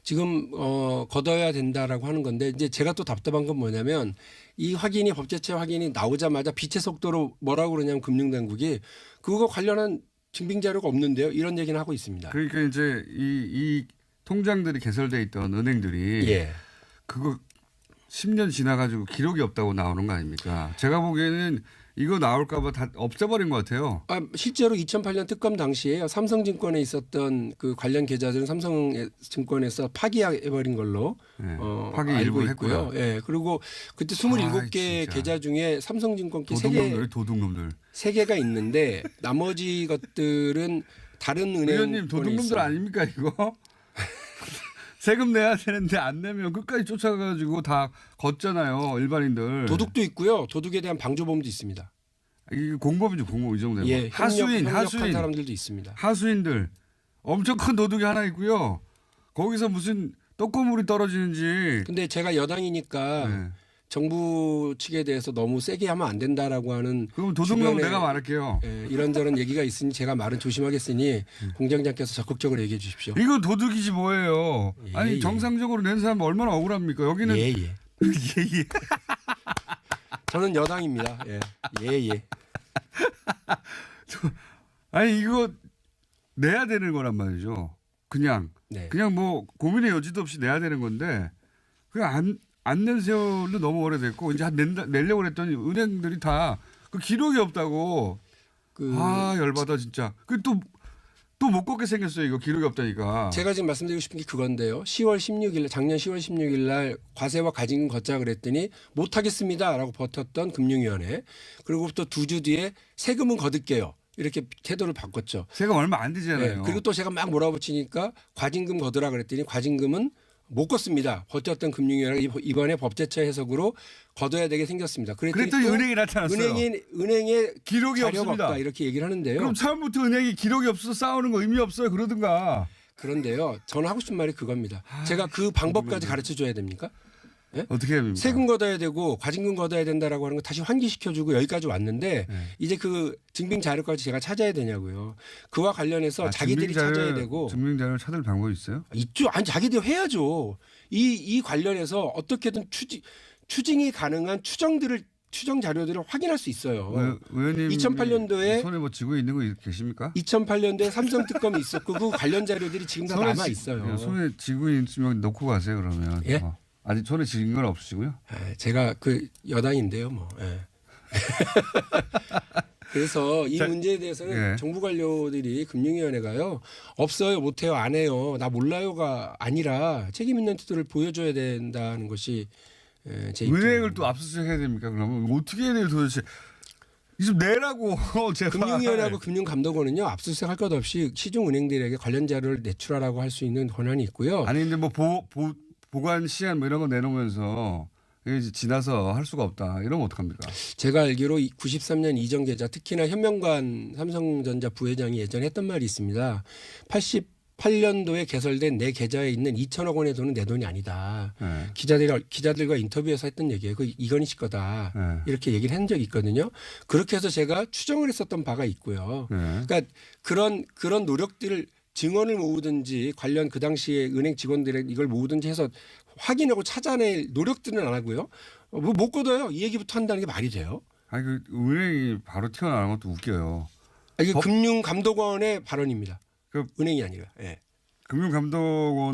지금 걷어야 된다라고 하는 건데 이제 제가 또 답답한 건 뭐냐면 이 확인이 법제처 확인이 나오자마자 빛의 속도로 뭐라고 그러냐면 금융당국이 그거 관련한 증빙 자료가 없는데요. 이런 얘기는 하고 있습니다. 그러니까 이제 이 통장들이 개설돼 있던 은행들이 예. 그거 10년 지나가지고 기록이 없다고 나오는 거 아닙니까? 제가 보기에는 이거 나올까 봐 다 없애버린 것 같아요. 실제로 2008년 특검 당시에요. 삼성증권에 있었던 그 관련 계좌들은 삼성증권에서 파기해버린 걸로 네. 파기 파기 일부 알고 있고요. 했고요. 예. 그리고 그때 27개 진짜. 계좌 중에 삼성증권 도둑놈들. 3개가 있는데 나머지 것들은 다른 은행 의원님 도둑놈들 아닙니까 이거? 세금 내야 되는데 안 내면 끝까지 쫓아가가지고 다 걷잖아요 일반인들. 도둑도 있고요. 도둑에 대한 방조범도 있습니다. 이게 공범이죠 공범 이 정도 되면. 예, 하수인 협력한 사람들도 있습니다. 하수인들 엄청 큰 도둑이 하나 있고요. 거기서 무슨 떡고물이 떨어지는지. 근데 제가 여당이니까 네. 정부 측에 대해서 너무 세게 하면 안 된다라고 하는 그럼 도둑놈은 주변에 내가 말할게요. 이런저런 얘기가 있으니 제가 말은 조심하겠으니 공장장께서 적극적으로 얘기해 주십시오. 이거 도둑이지 뭐예요. 예, 아니 예. 정상적으로 낸 사람 얼마나 억울합니까? 여기는 예, 예. 예, 예. 저는 여당입니다. 예, 예, 예. 아니 이거 내야 되는 거란 말이죠. 그냥 네. 그냥 뭐 고민의 여지도 없이 내야 되는 건데 그냥 안 낸 세월도 너무 오래됐고 이제 내려고 그랬더니 은행들이 다 그 기록이 없다고. 열받아 진짜. 그 또 못 걷게 생겼어요. 이거 기록이 없다니까. 제가 지금 말씀드리고 싶은 게 그건데요. 작년 10월 16일 날 과세와 과징금 걷자 그랬더니 못하겠습니다라고 버텼던 금융위원회. 그리고 또 2주 뒤에 세금은 거둘게요. 이렇게 태도를 바꿨죠. 세금 얼마 안 되잖아요. 네. 그리고 또 제가 막 몰아붙이니까 과징금 거두라 그랬더니 과징금은 못 걷습니다. 버텼던 금융위원회가 이번에 법제처 해석으로 거둬야 되게 생겼습니다. 그랬더니 은행이 나타났어요. 은행에 기록이 자료가 없습니다. 없다 이렇게 얘기를 하는데요. 그럼 처음부터 은행이 기록이 없어서 싸우는 거 의미 없어요. 그러든가. 그런데요. 저는 하고 싶은 말이 그겁니다. 제가 그 방법까지 가르쳐 줘야 됩니까? 예? 어떻게 해야 됩니까? 세금 걷어야 되고 과징금 걷어야 된다라고 하는 거 다시 환기시켜주고 여기까지 왔는데 네. 이제 그 증빙 자료까지 제가 찾아야 되냐고요. 그와 관련해서 자기들이 찾아야 되고 증빙자를 찾을 방법이 있어요? 있죠. 아니 자기들이 해야죠. 이 관련해서 어떻게든 추징이 가능한 추정 자료들을 확인할 수 있어요. 의원님 2008년도에 손에 뭐 쥐고 있는 거 계십니까? 2008년도에 삼성 특검이 있었고 그 관련 자료들이 지금 다 남아 있어요. 손에 쥐고 있으면 놓고 가세요 그러면. 예? 아직 손에 쥐인 건 없으시고요? 제가 그 여당인데요, 뭐. 예. 그래서 이 문제에 대해서는 예. 정부 관료들이 금융위원회가요 없어요, 못해요, 안 해요, 나 몰라요가 아니라 책임 있는 태도를 보여줘야 된다는 것이 제 은행을 입장입니다. 또 압수수색해야 됩니까? 그러면 어떻게 해야 돼요 도대체? 이 좀 내라고 제발. 금융위원회하고 금융감독원은요 압수수색할 것 없이 시중은행들에게 관련 자료를 내출하라고 할 수 있는 권한이 있고요. 아니 근데 뭐 보관 시한 뭐 이런 거 내놓으면서 이게 이제 지나서 할 수가 없다. 이러면 어떡합니까? 제가 알기로 93년 이전 계좌 특히나 현명관 삼성전자 부회장이 예전에 했던 말이 있습니다. 88년도에 개설된 내 계좌에 있는 2천억 원의 돈은 내 돈이 아니다. 네. 기자들과 인터뷰에서 했던 얘기예요. 그 이건희 씨 거다. 네. 이렇게 얘기를 한 적이 있거든요. 그렇게 해서 제가 추정을 했었던 바가 있고요. 네. 그러니까 그런 노력들을 증언을 모으든지 관련 그 당시에 은행 직원들의 이걸 모으든지 해서 확인하고 찾아낼 노력들은 안 하고요. 뭐 못 걷어요. 이 얘기부터 한다는 게 말이 돼요. 아니 그 은행이 바로 튀어나오는 것도 웃겨요. 이게 금융감독원의 발언입니다. 그 은행이 아니라. 예. 금융감독원